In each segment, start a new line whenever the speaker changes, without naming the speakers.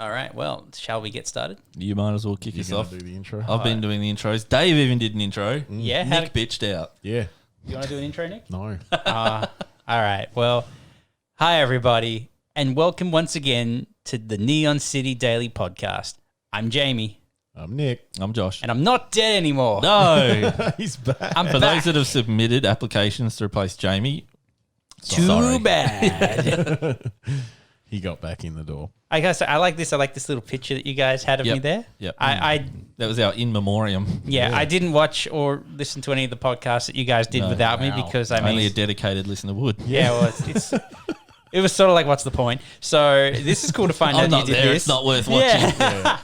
All right. Well, shall we get started?
You might as well kick
You're
us
gonna
off.
do the intro.
I've been doing the intros. Dave even did an intro.
Yeah.
Nick bitched out.
Yeah.
You want to do an intro, Nick?
No.
All right. Well, hi, everybody, and welcome once again to the Neon City Daily Podcast. I'm Jamie,
I'm Nick.
I'm Josh.
and I'm not dead anymore.
No.
He's back.
I'm
For
back.
those that have submitted applications to replace Jamie,
Too
sorry.
bad.
He got back in the door.
I gotta say, I like this little picture that you guys had of
Yep.
me there.
Yep.
I
That was our in memoriam.
I didn't watch or listen to any of the podcasts that you guys did
No.
without me
Wow.
because I mean,
Only a dedicated listener would.
yeah, well, it's it was sort of like, what's the point? So this is cool to find
I'm
out
not
you did
there.
this.
It's not worth watching.
Yeah.
Yeah.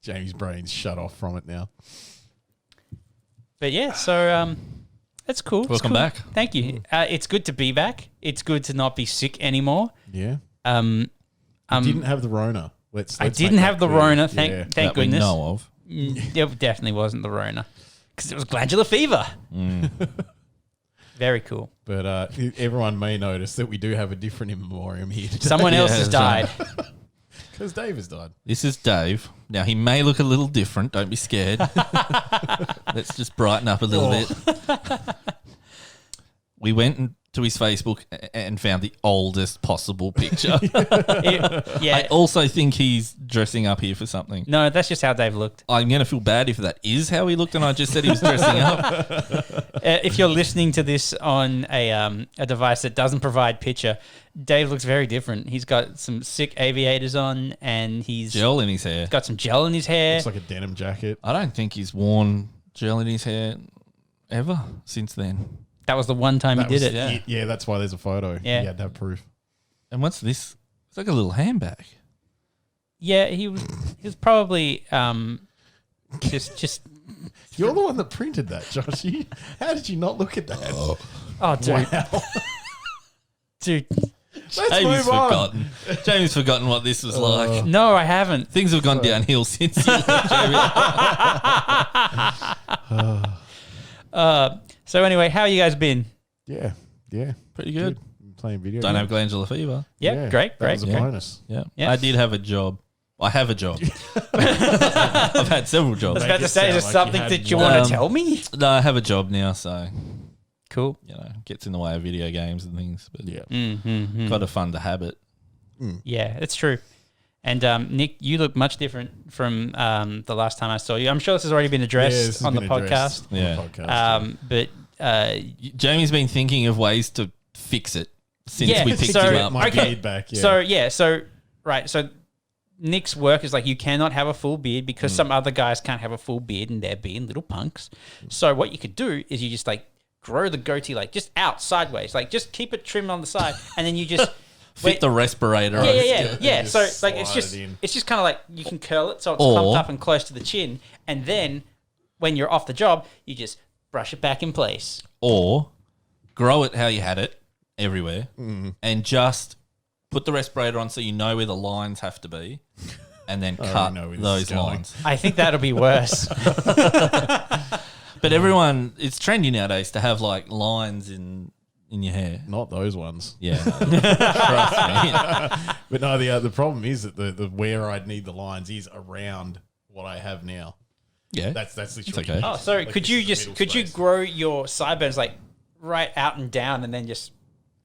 Jamie's brain's shut off from it now.
But yeah, so that's cool. It's
Welcome
cool.
back.
Thank you. It's good to be back. It's good to not be sick anymore.
Yeah.
Um,
Didn't have the Rona. Let's
I
make
didn't
that
have the
clear.
Rona.
Yeah.
Thank
That we
goodness.
know of.
It definitely wasn't the Rona because it was glandular fever. Very cool.
But everyone may notice that we do have a different in memoriam here today.
Someone else
Yeah,
has
that's
died.
Because Dave has died.
This is Dave. Now, he may look a little different. Don't be scared. Let's just brighten up a little bit. We went to his Facebook and found the oldest possible picture.
Yeah.
I also think he's dressing up here for something.
No, that's just how Dave looked.
I'm going to feel bad if that is how he looked and I just said he was dressing up.
If you're listening to this on a device that doesn't provide picture, Dave looks very different. He's got some sick aviators on, and he's
Gel in his hair.
got some gel in his hair.
Looks like a denim jacket.
I don't think he's worn gel in his hair ever since then.
That was the one time he did it.
yeah.
Yeah, that's why there's a photo.
Yeah.
He had to have proof.
And what's this? It's like a little handbag.
Yeah, he was probably just
You're the one that printed that, Joshy. How did you not look at that?
oh dude.
Wow.
Dude.
Let's
Jamie's
move on.
forgotten. Jamie's forgotten what this was like.
No, I haven't.
Things have gone downhill since you left, Jamie.
So anyway, how you guys been?
Yeah. Yeah.
Pretty good.
Playing video.
Don't
games.
have glandular fever.
Yeah,
Yeah,
great.
That was a
Yeah.
bonus.
Yeah.
Yeah.
I did have a job. I have a job. I've had several
I
jobs.
was about to
it
say, is there
sound like you
something
had
that you
one.
want to tell me?
No, I have a job now, so
Cool.
gets in the way of video games and things. But
Yeah.
kind of fun to have it.
Yeah, it's true. And Nick, you look much different from the last time I saw you. I'm sure this has already been addressed
this has
on the
been
podcast.
addressed on
Yeah.
the podcast.
But
Jamie's been thinking of ways to fix it since
Yeah,
we picked
so-
him up.
My
okay.
beard back. Yeah.
So Nick's work is like you cannot have a full beard because some other guys can't have a full beard and they're being little punks. So what you could do is you just like grow the goatee like just out sideways, like just keep it trimmed on the side, and then you just
Fit the respirator on.
yeah.
just
So like
slide it in.
it's just kind of like you can curl it so it's
Or-
pumped up and close to the chin, and then when you're off the job, you just brush it back in place.
Or grow it how you had it everywhere and just put the respirator on so you know where the lines have to be and then cut
know where this
those
is going.
lines.
I think that'll be worse.
But everyone, it's trendy nowadays to have like lines in your hair.
Not those ones.
Yeah. Trust me.
But no, the problem is that the where I'd need the lines is around what I have now.
Yeah.
That's literally.
okay.
Oh, sorry.
Like
Could
this
you
is the
just
middle
could you
space.
grow your sideburns like right out and down, and then just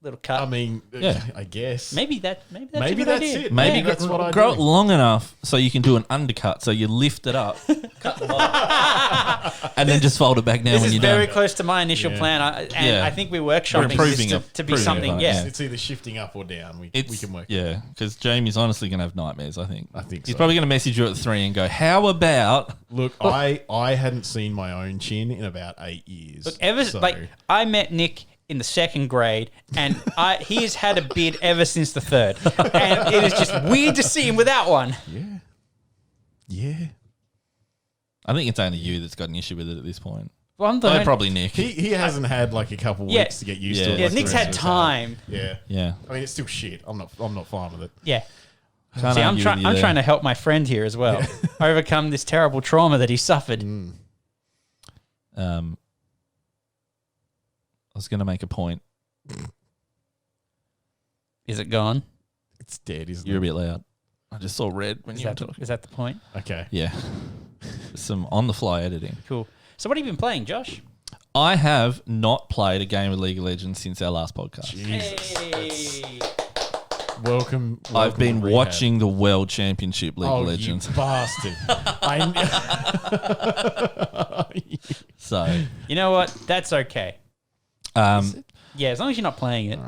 little cut?
I mean,
Yeah.
I guess
maybe that's
maybe
a good
that's
idea.
it.
Maybe
Yeah, that's what I
grow
do.
it long enough so you can do an undercut. So you lift it up, cut the bottom, and then just fold it back down
This
when
is
you're
very
done.
close to my initial
Yeah.
plan, and
Yeah.
I think we're workshopping
improving
this
it.
to be
Improving
something.
it,
Yeah.
It's either shifting up or down. We can work.
Yeah, because Jamie's honestly going to have nightmares, I think.
I think
He's
so.
probably going to message you at 3 and go, how about...
Look, I hadn't seen my own chin in about 8 years.
Look,
so-
I met Nick in the second grade, and he has had a beard ever since the third, and it is just weird to see him without one.
yeah.
I think it's only you that's got an issue with it at this point.
Well, I'm the
Oh,
only-
probably Nick.
He hasn't had like a couple
Yeah.
weeks to get used
Yeah.
to it.
yeah,
like the
Nick's
rest
had
of us
time.
Yeah.
Yeah.
I mean, it's still shit. I'm not fine with it.
Yeah.
Can't
See, I'm
argue with you
I'm
there.
trying to help my friend here as well overcome this terrible trauma that he suffered.
I was going to make a point.
Is it gone?
It's dead, isn't
You're a
it?
bit loud. I just saw red when you were talking.
Is that the point?
Okay.
Yeah. Some on-the-fly editing.
Cool. So what have you been playing, Josh?
I have not played a game of League of Legends since our last podcast.
Jesus.
Hey.
Welcome.
I've been
rehab.
watching the World Championship League
Oh,
of Legends.
you bastard.
So,
You know what? That's okay. Yeah, as long as you're not playing it.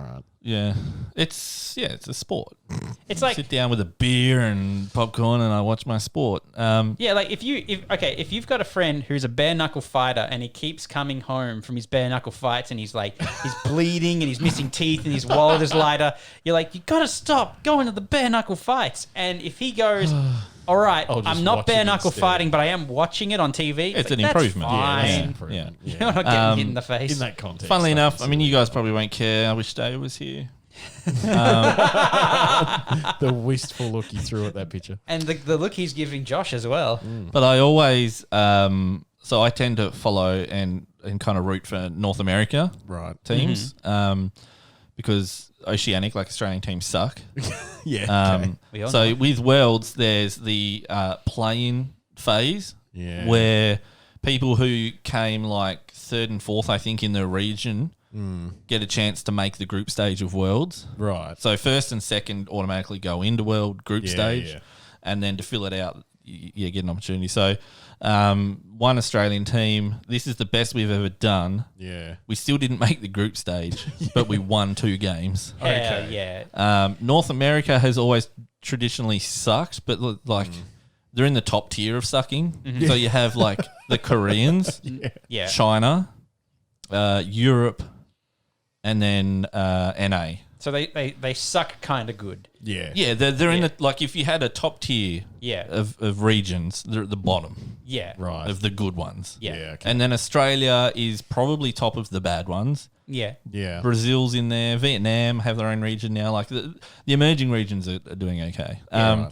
yeah. It's a sport.
It's like
Sit down with a beer and popcorn and I watch my sport.
yeah, like if you've got a friend who's a bare knuckle fighter and he keeps coming home from his bare knuckle fights and he's bleeding and he's missing teeth and his wallet is lighter, you're like, you gotta stop going to the bare knuckle fights. And if he goes, all right,
I'll just
I'm not
watch
bare
it
knuckle
instead.
fighting, but I am watching it on TV.
It's
like,
an
that's
improvement.
Fine.
Yeah,
improvement.
yeah.
You're not getting hit in the face.
In that context.
Funnily
I
enough,
can
I mean,
see
you guys probably won't care. I wish Dave was here.
the wistful look you threw at that picture.
And the look he's giving Josh as well.
But I always, so I tend to follow and kind of root for North America
Right.
teams because Oceanic, like Australian teams, suck.
Yeah. Okay.
We all
So with Worlds, there's the play-in phase
Yeah.
where people who came like third and fourth, I think, in the region get a chance to make the group stage of Worlds.
Right.
So first and second automatically go into World group
Yeah,
stage,
yeah.
and then to fill it out, you get an opportunity. So one Australian team, this is the best we've ever done.
Yeah.
We still didn't make the group stage, but we won 2 games.
Hell
Okay.
yeah.
North America has always traditionally sucked, but like they're in the top tier of sucking. So you have like the Koreans,
Yeah.
China, Europe, and then NA.
So they suck kind of good.
Yeah.
Yeah, they're in the, like, if you had a top tier
Yeah.
of regions, they're at the bottom
Yeah.
Right.
of the good ones.
Yeah.
Yeah. Okay.
And then Australia is probably top of the bad ones.
Yeah.
Yeah.
Brazil's in there. Vietnam have their own region now. Like the emerging regions are doing okay.
Right.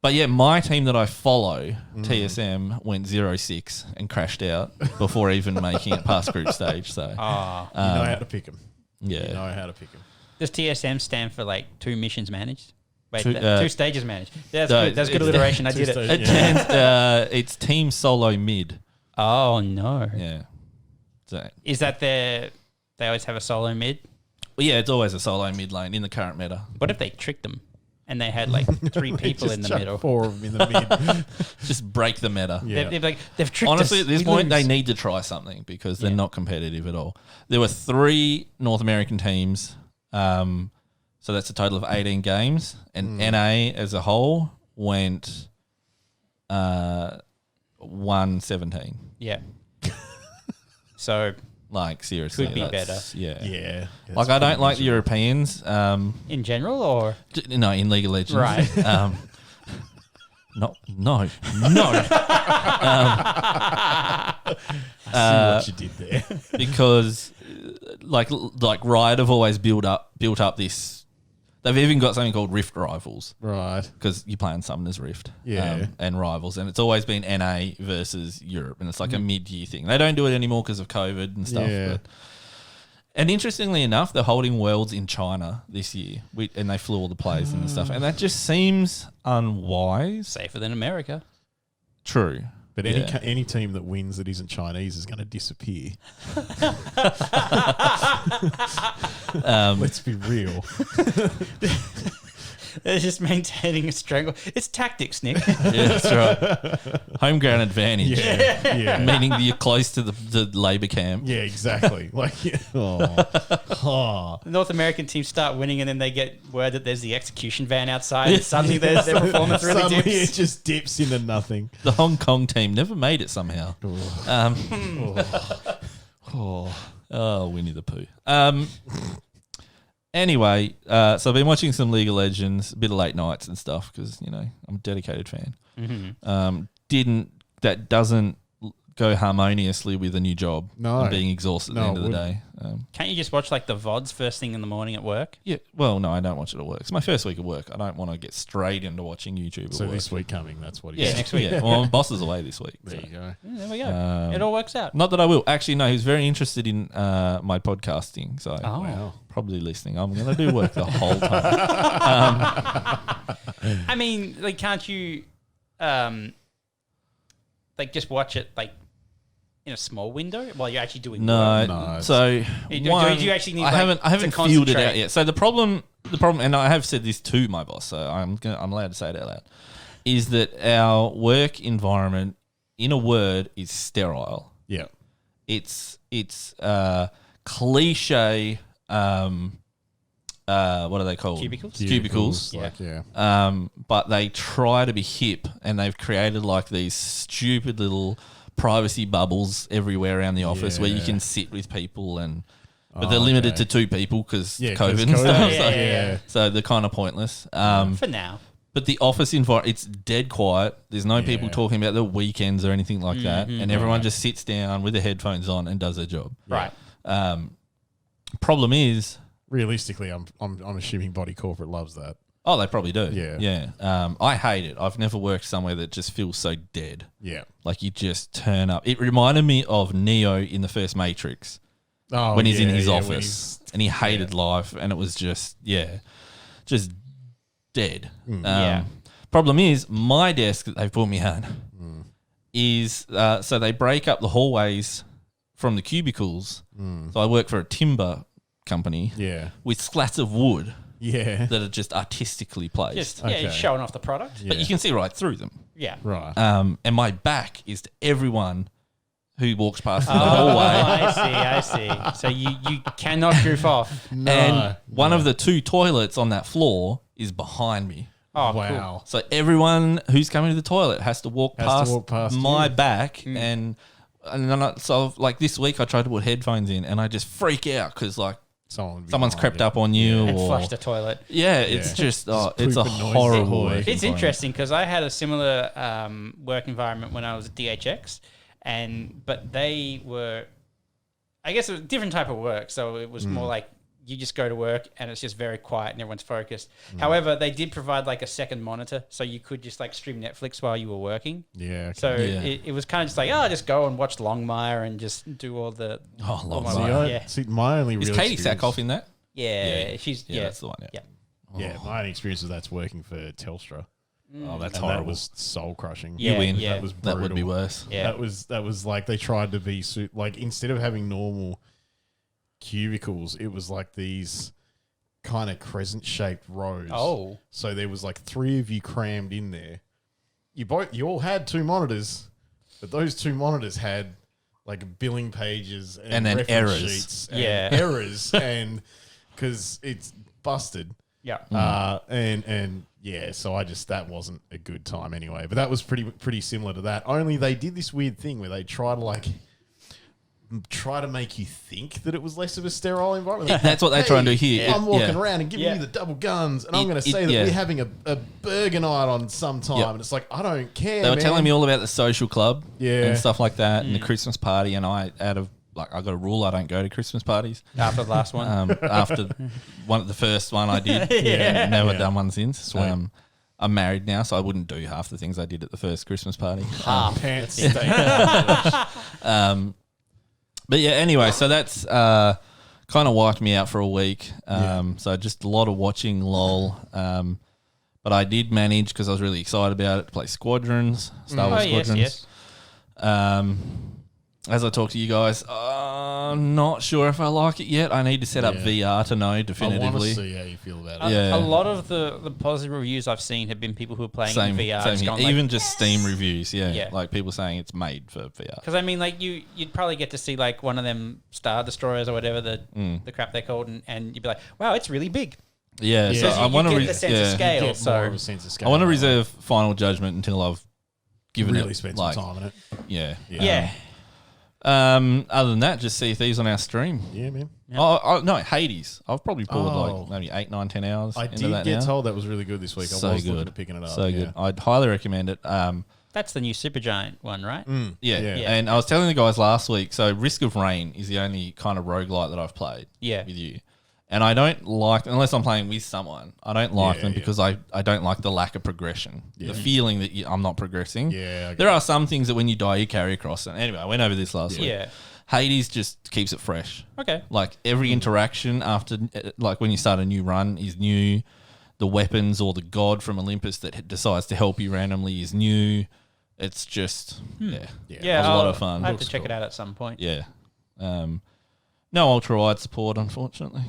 But yeah, my team that I follow, TSM, went 0-6 and crashed out before even making it past group stage. So
You know how to pick them.
yeah,
You know how to pick them.
Does TSM stand for like 2 missions managed? Wait,
2,
2 stages managed. That's
no,
good. That's good
it's-
alliteration. I
2
did it.
stages.
it stands, it's team solo mid.
Oh no.
Yeah. So
Is that they always have a solo mid?
well, yeah, it's always a solo mid lane in the current meta.
What if they tricked them and they had like 3 people
Just
in the
chuck
middle?
4 of them in the mid.
Just break the meta.
Yeah.
They've tricked
Honestly,
us.
at this
We
point, they
lose.
need to try something because they're
Yeah.
not competitive at all. There were 3 North American teams, so that's a total of 18 games, and NA as a whole went 1-17.
Yeah. So
Like seriously,
Could be
that's- Yeah,
Yeah.
Like I don't like the Europeans.
in general, or
No, in League of Legends,
Right.
No.
see what you did there.
Because like Riot have always built up this. They've even got something called Rift Rivals
Right.
because you play on Summoner's Rift,
Yeah.
and Rivals, and it's always been NA versus Europe, and it's like a mid-year thing. They don't do it anymore because of COVID and stuff.
Yeah.
And interestingly enough, they're holding Worlds in China this year, and they flew all the players and stuff, and that just seems unwise.
safer than America.
True.
But
Yeah.
any team that wins that isn't Chinese is going to disappear. Let's be real.
They're just maintaining a strangle. It's tactics, Nick.
Yeah, that's right. Home ground advantage.
Yeah. Yeah.
Meaning that you're close to the labour camp.
Yeah, exactly. Like, oh.
The North American teams start winning, and then they get word that there's the execution van outside, and suddenly their performance really
Suddenly
dips.
it just dips into nothing.
The Hong Kong team never made it somehow. Oh, Winnie the Pooh. Anyway, so I've been watching some League of Legends, a bit of late nights and stuff because, you know, I'm a dedicated fan. That doesn't go harmoniously with a new job
No.
and being exhausted at
No,
the end
it
of the
wouldn't.
day.
Can't you just watch like the VODs first thing in the morning at work?
Yeah, well, no, I don't watch it at work. It's my first week of work. I don't want to get straight into watching YouTube at
So
work.
this week coming, that's what he
Yeah,
said.
next week.
Yeah, well, my boss is away this week.
There
so.
you go.
Yeah, there we go. It all works out.
Not that I will. Actually, no, he's very interested in my podcasting. So
Oh.
Wow.
probably listening. I'm going to do work the whole time.
I mean, like, can't you, like, just watch it like in a small window while you're actually doing work?
No.
No,
So
Do you actually need?
I haven't
to
fielded it
concentrate?
out yet. So the problem, and I have said this to my boss, so I'm allowed to say it out loud, is that our work environment, in a word, is sterile.
Yeah.
It's cliche. What are they called?
Cubicles?
Like, yeah.
But they try to be hip, and they've created like these stupid little privacy bubbles everywhere around the office where you
Yeah.
can sit with people, but they're limited to 2 people because
Yeah, 'cause
COVID and
COVID.
stuff.
Yeah.
So they're kind of pointless.
For now.
But the office environment, it's dead quiet. There's no people
Yeah.
talking about the weekends or anything like that, and everyone just sits down with their headphones on and does their job.
Right.
Problem is,
Realistically, I'm assuming Body Corporate loves that.
oh, they probably do.
Yeah.
I hate it. I've never worked somewhere that just feels so dead.
Yeah.
Like you just turn up. It reminded me of Neo in the first Matrix
Oh,
when he's in
yeah,
his
yeah, when
office and he hated life, and it was just dead.
Yeah.
Problem is, my desk that they've put me on is so they break up the hallways from the cubicles. So I work for a timber company
Yeah.
with slats of wood
Yeah.
that are just artistically placed.
Just
Okay.
you're showing off the product.
But you can see right through them.
Yeah.
Right.
And my back is to everyone who walks past the
Oh,
hallway.
I see. So you cannot goof off.
And one of the 2 toilets on that floor is behind me.
Oh, cool.
Wow.
So everyone who's coming to the toilet has to walk past my
you.
back. And then so like this week I tried to put headphones in and I just freak out because like someone's crept up on you
And
or
flush the toilet.
it's just it's a
pooping noise
horrible
in the
work
It's
environment.
interesting because I had a similar work environment when I was at DHX, but they were, I guess, a different type of work. So it was more like you just go to work and it's just very quiet and everyone's focused. However, they did provide like a second monitor, so you could just like stream Netflix while you were working.
Yeah.
So
Yeah.
it was kind of just like, just go and watch Longmire and just do all the.
Oh,
all my
Longmire.
work.
See, my only
Is
real
Katie
experience-
Sackhoff in that?
Yeah, she's
that's the one.
yeah.
Yeah, my only experience with that's working for Telstra.
Oh, that's
And
horrible.
that was soul crushing.
Yeah,
you win.
yeah.
That was
That would be
brutal.
worse.
Yeah.
That was like they tried to be like instead of having normal cubicles, it was like these kind of crescent shaped rows.
Oh.
So there was like 3 of you crammed in there. You all had 2 monitors, but those 2 monitors had like billing pages and
then
reference
errors.
sheets and
Yeah.
errors and because it's busted.
Yeah.
And yeah, so that wasn't a good time anyway. But that was pretty similar to that. Only they did this weird thing where they try to make you think that it was less of a sterile environment. Like,
That's what they try and do here.
I'm walking around and giving
Yeah.
you the double guns, and I'm going to
It-
say that
yeah.
we're having a burger night on some time,
Yep.
and it's like I don't care.
They were
man.
telling me all about the social club
Yeah.
and stuff like that and the Christmas party, and I got a rule, I don't go to Christmas parties.
After the last one.
After the first one I did, never done one since. I'm married now, so I wouldn't do half the things I did at the first Christmas party.
Pants stink.
But yeah, anyway, so that's kind of wiped me out for a week. So just a lot of watching LOL. But I did manage, because I was really excited about it, to play Squadrons, Star Wars Squadrons.
yes.
As I talk to you guys, I'm not sure if I like it yet. I need to set up VR to know
I want to
definitively.
see how you feel about it.
Yeah.
A lot of the positive reviews I've seen have been people who are playing
Same,
in VR.
same
just
here.
going
Even
like,
just Steam reviews,
Yeah.
like people saying it's made for VR.
because I mean, like you'd probably get to see like one of them Star Destroyers or whatever the crap they're called, and you'd be like, wow, it's really big.
Yeah, so
Because
I want to
get the sense of scale.
Get
So
more of a sense of scale.
I want to reserve final judgment until I've given
really
it
spend
like
some time in it.
yeah.
yeah.
Other than that, just Sea of Thieves on our stream.
Yeah, man.
Oh no, Hades. I've probably poured
Oh.
like maybe 8, 9, 10 hours.
I
into
did
that
get
now.
told that was really good this week.
So
I was looking
good,
at picking it up.
so
yeah.
good. I'd highly recommend it.
That's the new Supergiant one, right?
Yeah.
Yeah.
And I was telling the guys last week, so Risk of Rain is the only kind of roguelite that I've played
Yeah.
with you. And I don't like, unless I'm playing with someone, I don't like
Yeah,
them
yeah.
because I don't like the lack of progression. The feeling that I'm not progressing.
Yeah, I get
There are some things that when you die, you carry across. And anyway, I went over this last week.
Yeah.
Hades just keeps it fresh.
Okay.
Like every interaction after, like when you start a new run is new. the weapons or the god from Olympus that decides to help you randomly is new. It's just
Yeah,
a lot of fun.
I have to
Looks
check
cool.
it out at some point.
Yeah. No ultra wide support, unfortunately.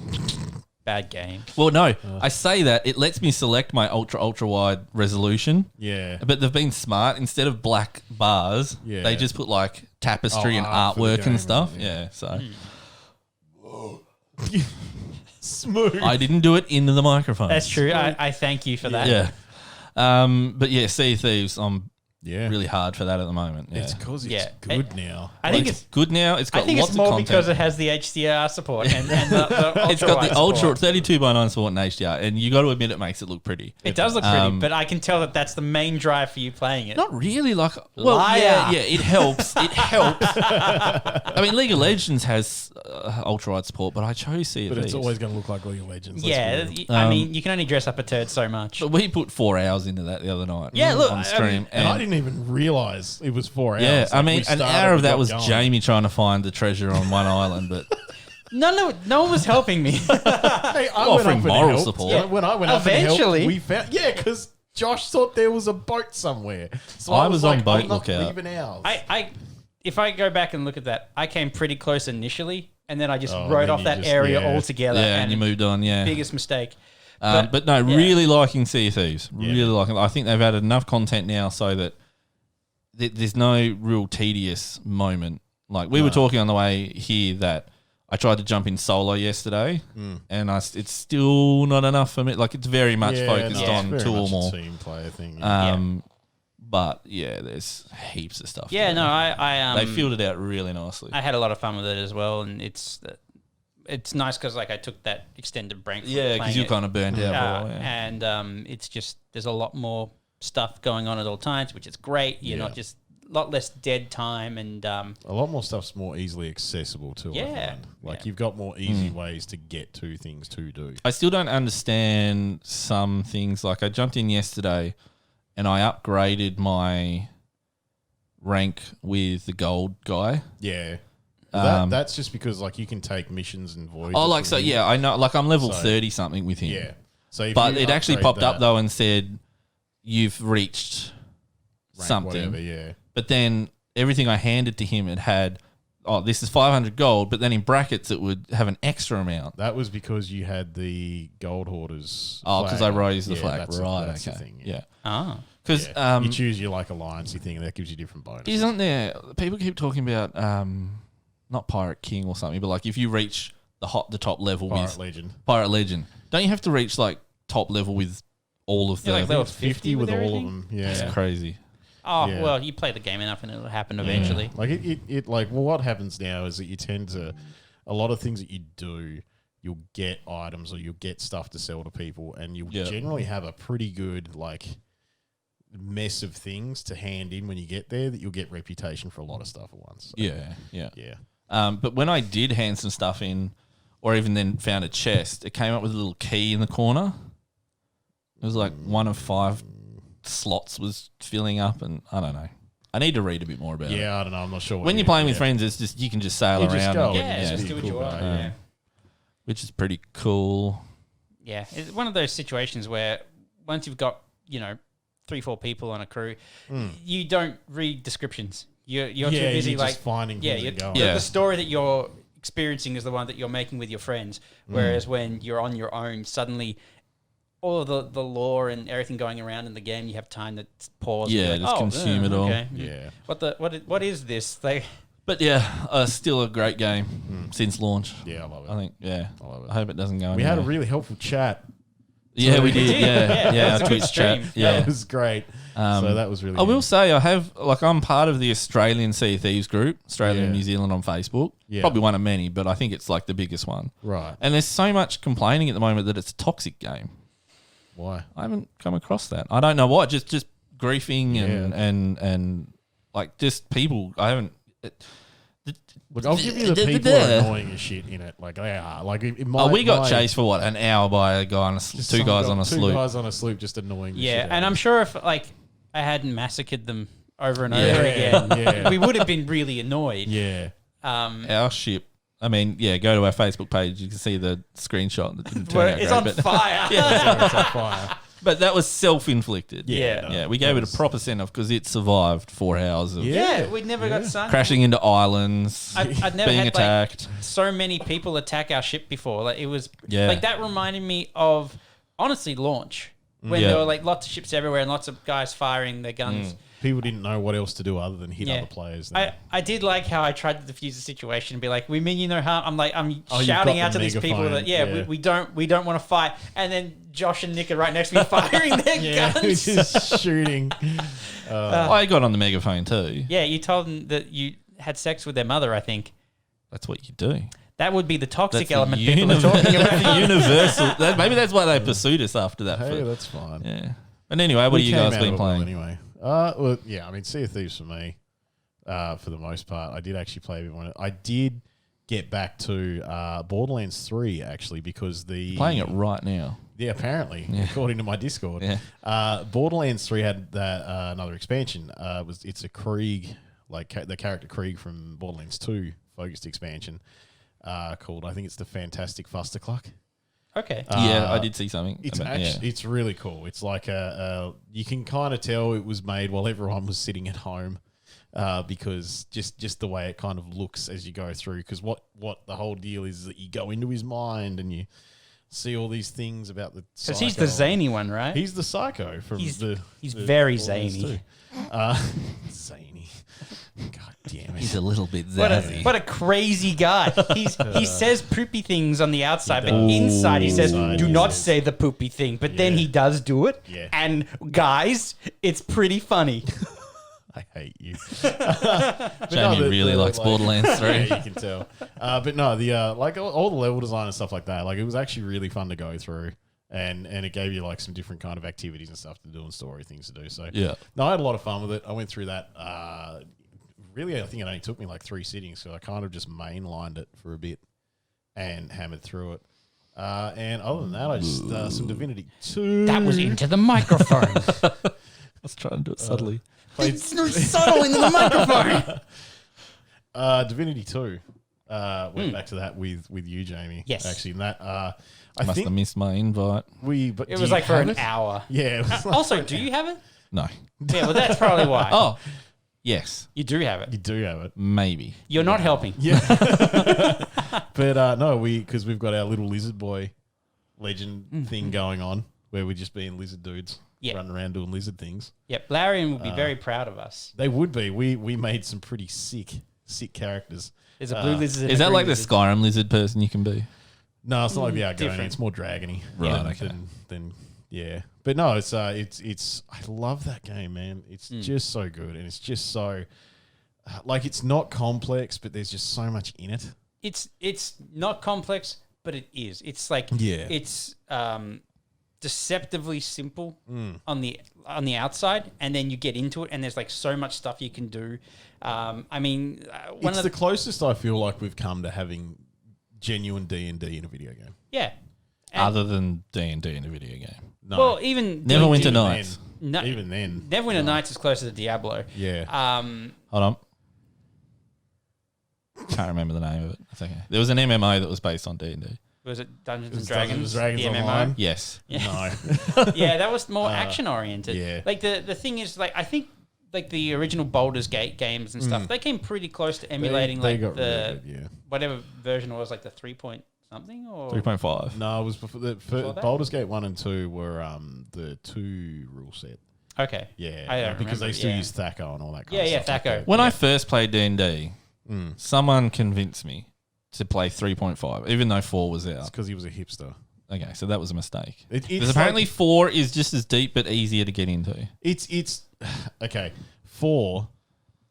Bad game.
Well, no, I say that it lets me select my ultra wide resolution.
Yeah.
But they've been smart. Instead of black bars,
Yeah.
they just put like tapestry and
art for the
artwork
game,
and stuff.
yeah.
Yeah, so
Smooth.
I didn't do it into the microphone.
That's true. I thank you for that.
Yeah. But yeah, Sea of Thieves, I'm
Yeah.
really hard for that at the moment. Yeah.
It's because it's
Yeah.
good now.
I think
It's good now. It's
I
got
think
lots
it's more
of content.
because it has the HDR support and the
It's got the ultra
support.
32:9 support in HDR, and you got to admit it makes it look pretty.
It does look pretty, but I can tell that that's the main drive for you playing it.
Not really, like well,
Liar.
yeah, it helps. It helps. I mean, League of Legends has ultra wide support, but I chose Sea of
But it's
Thieves.
always going to look like League of Legends. let's
Yeah,
be real.
I mean, you can only dress up a turd so much.
But we put 4 hours into that the other night.
Yeah, look,
on stream,
And I didn't even realize it was 4 hours.
yeah, I
Like,
mean,
we
an
started,
hour of
we
that
got
was
going.
Jamie trying to find the treasure on one island, but
No one was helping me.
Hey, I
Well,
went
offering
up and
moral
helped.
support.
Yeah, when I went up and
Eventually.
helped, we found because Josh thought there was a boat somewhere. So
I was on
like,
boat
I'm not
lookout.
leaving ours.
If I go back and look at that, I came pretty close initially, and then I just
Oh,
wrote
then
off
you
that
just-
area
yeah.
altogether.
yeah, and you moved on, yeah.
Biggest mistake.
But no,
yeah.
really liking Sea of Thieves. Really
Yeah.
liking. I think they've added enough content now so that there's no real tedious moment. Like we were talking on the way here that I tried to jump in solo yesterday, and it's still not enough for me. Like it's very much focused
it's
on
very
two or
much a
more.
team player thing. Yeah.
But yeah, there's heaps of stuff.
Yeah,
there.
no, I
They filled it out really nicely.
I had a lot of fun with it as well, and it's nice because like I took that extended break. from
Yeah, because
playing
you're
it.
kind of burnt out for a while. Yeah.
And it's just there's a lot more stuff going on at all times, which is great. You're not just a lot less dead time, and
a lot more stuff's more easily accessible too. I
Yeah.
find. Like
Yeah.
you've got more easy ways to get to things to do.
I still don't understand some things. Like I jumped in yesterday and I upgraded my rank with the gold guy.
Yeah. That's just because like you can take missions and voyages.
Oh, like so,
with him.
yeah, I know. Like I'm level
So-
30 something with him.
Yeah. So if
But
you
it actually
upgrade
popped up
that
though and said you've reached
rank,
something.
whatever, yeah.
But then everything I handed to him, it had, oh, this is 500 gold. But then in brackets, it would have an extra amount.
That was because you had the gold hoarders.
Oh, because I
flag.
raised the
Yeah,
flag.
that's
Right,
that's the
okay.
thing,
Yeah.
oh,
Because
Yeah. You choose your like alliance thing, and that gives you different bonuses.
isn't there, people keep talking about, not Pirate King or something, but like if you reach the top level
Pirate
with
Legend?
Pirate Legend, don't you have to reach like top level with all of the,
like level
It's 50 with all of
everything?
them. Yeah.
it's crazy.
Oh
Yeah.
well, you play the game enough and it'll happen eventually.
Like it like well, what happens now is that you tend to a lot of things that you do, you'll get items or you'll get stuff to sell to people, and you'll
Yeah.
generally have a pretty good like mess of things to hand in when you get there that you'll get reputation for a lot of stuff at once. So,
Yeah, yeah.
yeah.
But when I did hand some stuff in, or even then found a chest, it came up with a little key in the corner. It was like one of 5 slots was filling up, and I don't know. I need to read a bit more about it.
Yeah, I don't know. I'm not sure. What
When you're playing with friends, it's just you can just sail
You
around,
just go,
and get,
Yeah,
Yeah,
just
it's
do what
cool,
you want.
right?
Yeah.
which is pretty cool.
Yeah, it's one of those situations where once you've got 3-4 people on a crew, you don't read descriptions. You're too busy
you're
like
just finding
yeah,
things and going.
Yeah.
the story that you're experiencing is the one that you're making with your friends. Whereas when you're on your own, suddenly all of the lore and everything going around in the game, you have time to pause. and be
Yeah,
like,
just consume it all.
Okay.
Yeah.
What is this?
But yeah, still a great game since launch.
Yeah, I love it.
I think, yeah.
I love it.
I hope it doesn't go
We had a
anywhere.
really helpful chat.
Yeah, we did.
Yeah,
Yeah,
it's
our
a good
Twitch chat.
stream.
Yeah.
That was great. So that was really
I will
good.
say I'm part of the Australian Sea of Thieves group, Australia and
Yeah.
New Zealand on Facebook.
Yeah.
Probably one of many, but I think it's like the biggest one.
Right.
And there's so much complaining at the moment that it's a toxic game.
Why?
I haven't come across that. I don't know what. Just griefing
Yeah.
and like just people. I haven't.
Look, I'll give you the people are annoying as shit in it. Like they are. Like it might.
we got chased for what, an hour by a guy on two guys on a sloop.
Two guys on a sloop just annoying. the
Yeah,
shit
and
out
I'm
of
sure if I hadn't massacred them over and over
Yeah.
again,
Yeah.
we would have been really annoyed.
me. Yeah.
Our ship I mean, yeah, go to our Facebook page. You can see the screenshot that didn't turn
Where
out
it's
great,
on
but,
fire.
It's on fire.
but that was self-inflicted.
Yeah.
Yeah, we gave it a proper send-off because it survived 4 hours of
Yeah, we never got sun.
crashing into islands,
I'd never
being
had
attacked.
like so many people attack our ship before. Like it was,
Yeah.
like that reminded me of honestly Launch when
Yeah.
there were like lots of ships everywhere and lots of guys firing their guns.
People didn't know what else to do other than hit
Yeah.
other players. Then.
I did like how I tried to defuse the situation and be like, we mean you no harm. I'm
you've
shouting
got
out
the
to these people
megaphone,
that
yeah.
we don't want to fight. And then Josh and Nick are right next to me firing their guns.
just shooting.
I got on the megaphone too.
Yeah, you told them that you had sex with their mother. I think
That's what you do.
that would be the toxic
That's
element
the
people are talking about.
the universal. Maybe that's why they pursued us after that.
Hey,
for-
that's fine.
yeah. But anyway, what
We
have you
came
guys
out
been
of it well
playing?
anyway? Well, yeah, I mean, Sea of Thieves for me, for the most part. I did actually play a bit more. I did get back to Borderlands 3 actually because
Playing it right now.
Yeah, apparently, according to my Discord.
Yeah.
Borderlands 3 had that another expansion. It's a Krieg, like the character Krieg from Borderlands 2 focused expansion called, I think it's the Fantastic Fustercluck.
Okay.
Yeah, I did see something.
It's
about-
actually it's really cool. It's like you can kind of tell it was made while everyone was sitting at home, because just the way it kind of looks as you go through. Because what the whole deal is that you go into his mind and you see all these things about the.
Because he's the
psycho.
zany one, right?
He's the psycho from
He's
the.
very
Borderlands
zany.
2. Zany. God damn it.
He's a little bit
What
zazzy.
a crazy guy. He says poopy things on the outside, but
does.
inside he says,
Inside
do
he
not
says-
say the poopy thing. But then
Yeah.
he does do it.
Yeah.
And guys, it's pretty funny.
I hate you.
Jamie really likes Borderlands 3.
Yeah, you can tell. But no, the like all the level design and stuff like that. Like it was actually really fun to go through, and it gave you like some different kind of activities and stuff to do and story things to do. So
Yeah.
no, I had a lot of fun with it. I went through that. Really, I think it only took me like 3 sittings, so I kind of just mainlined it for a bit and hammered through it. And other than that, I just some Divinity 2.
That was into the microphone.
I was trying to do it subtly.
Played
It's no subtle into the microphone.
Divinity 2. Went back to that with you, Jamie.
Yes.
Actually, and that I
Must
think
have missed my invite.
but
It
do
was
you
like for
have
an
it?
hour.
Yeah. It was like,
Also, do you have it?
No.
Yeah, well, that's probably why.
Oh, yes,
You do have
you
it.
do have it.
maybe.
You're not helping.
Yeah. But no, because we've got our little lizard boy legend thing going on where we're just being lizard dudes
Yeah.
running around doing lizard things.
Yep, Larian would be very proud of us.
They would be. We made some pretty sick characters.
There's a blue lizard. and
Is
a
that
green
like the
lizard.
Skyrim lizard person you can be?
No, it's not like the outgoing.
different.
It's more dragony.
Right,
than-
okay.
than yeah. But no, it's I love that game, man. It's just so good, and it's just so like it's not complex, but there's just so much in it.
It's not complex, but it is. It's like
Yeah.
it's deceptively simple on the outside, and then you get into it, and there's like so much stuff you can do. I mean, one
It's
of
the closest I feel like we've come to having genuine D&D in a video game.
yeah. And-
Other than D&D in a video game.
No,
well, even
Neverwinter
even
Nights.
Then,
No-
even then,
Neverwinter Nights is closer to Diablo.
yeah.
Hold on. Can't remember the name of it. That's okay. There was an MMO that was based on D&D.
Was it Dungeons and
Was
Dragons?
Dungeons and Dragons
the MMO?
Online?
Yes.
Yeah.
No,
Yeah, that was more action oriented.
yeah.
Like the thing is, like I think like the original Baldur's Gate games and stuff, they came pretty close to emulating
they
like
got
the
really good, yeah.
whatever version it was, like the 3 point something or
3.5.
No, it was before
Before that?
Baldur's Gate 1 and 2 were the 2 rule set.
Okay.
Yeah,
I don't
because they
remember,
still
yeah.
use Thaco and all that kind
Yeah,
of
yeah,
stuff.
Thaco.
When I first played D&D,
Mm.
someone convinced me to play 3.5, even though 4 was
It's
out.
because he was a hipster.
Okay, so that was a mistake.
It's
Because apparently
like-
4 is just as deep but easier to get into.
It's okay. 4.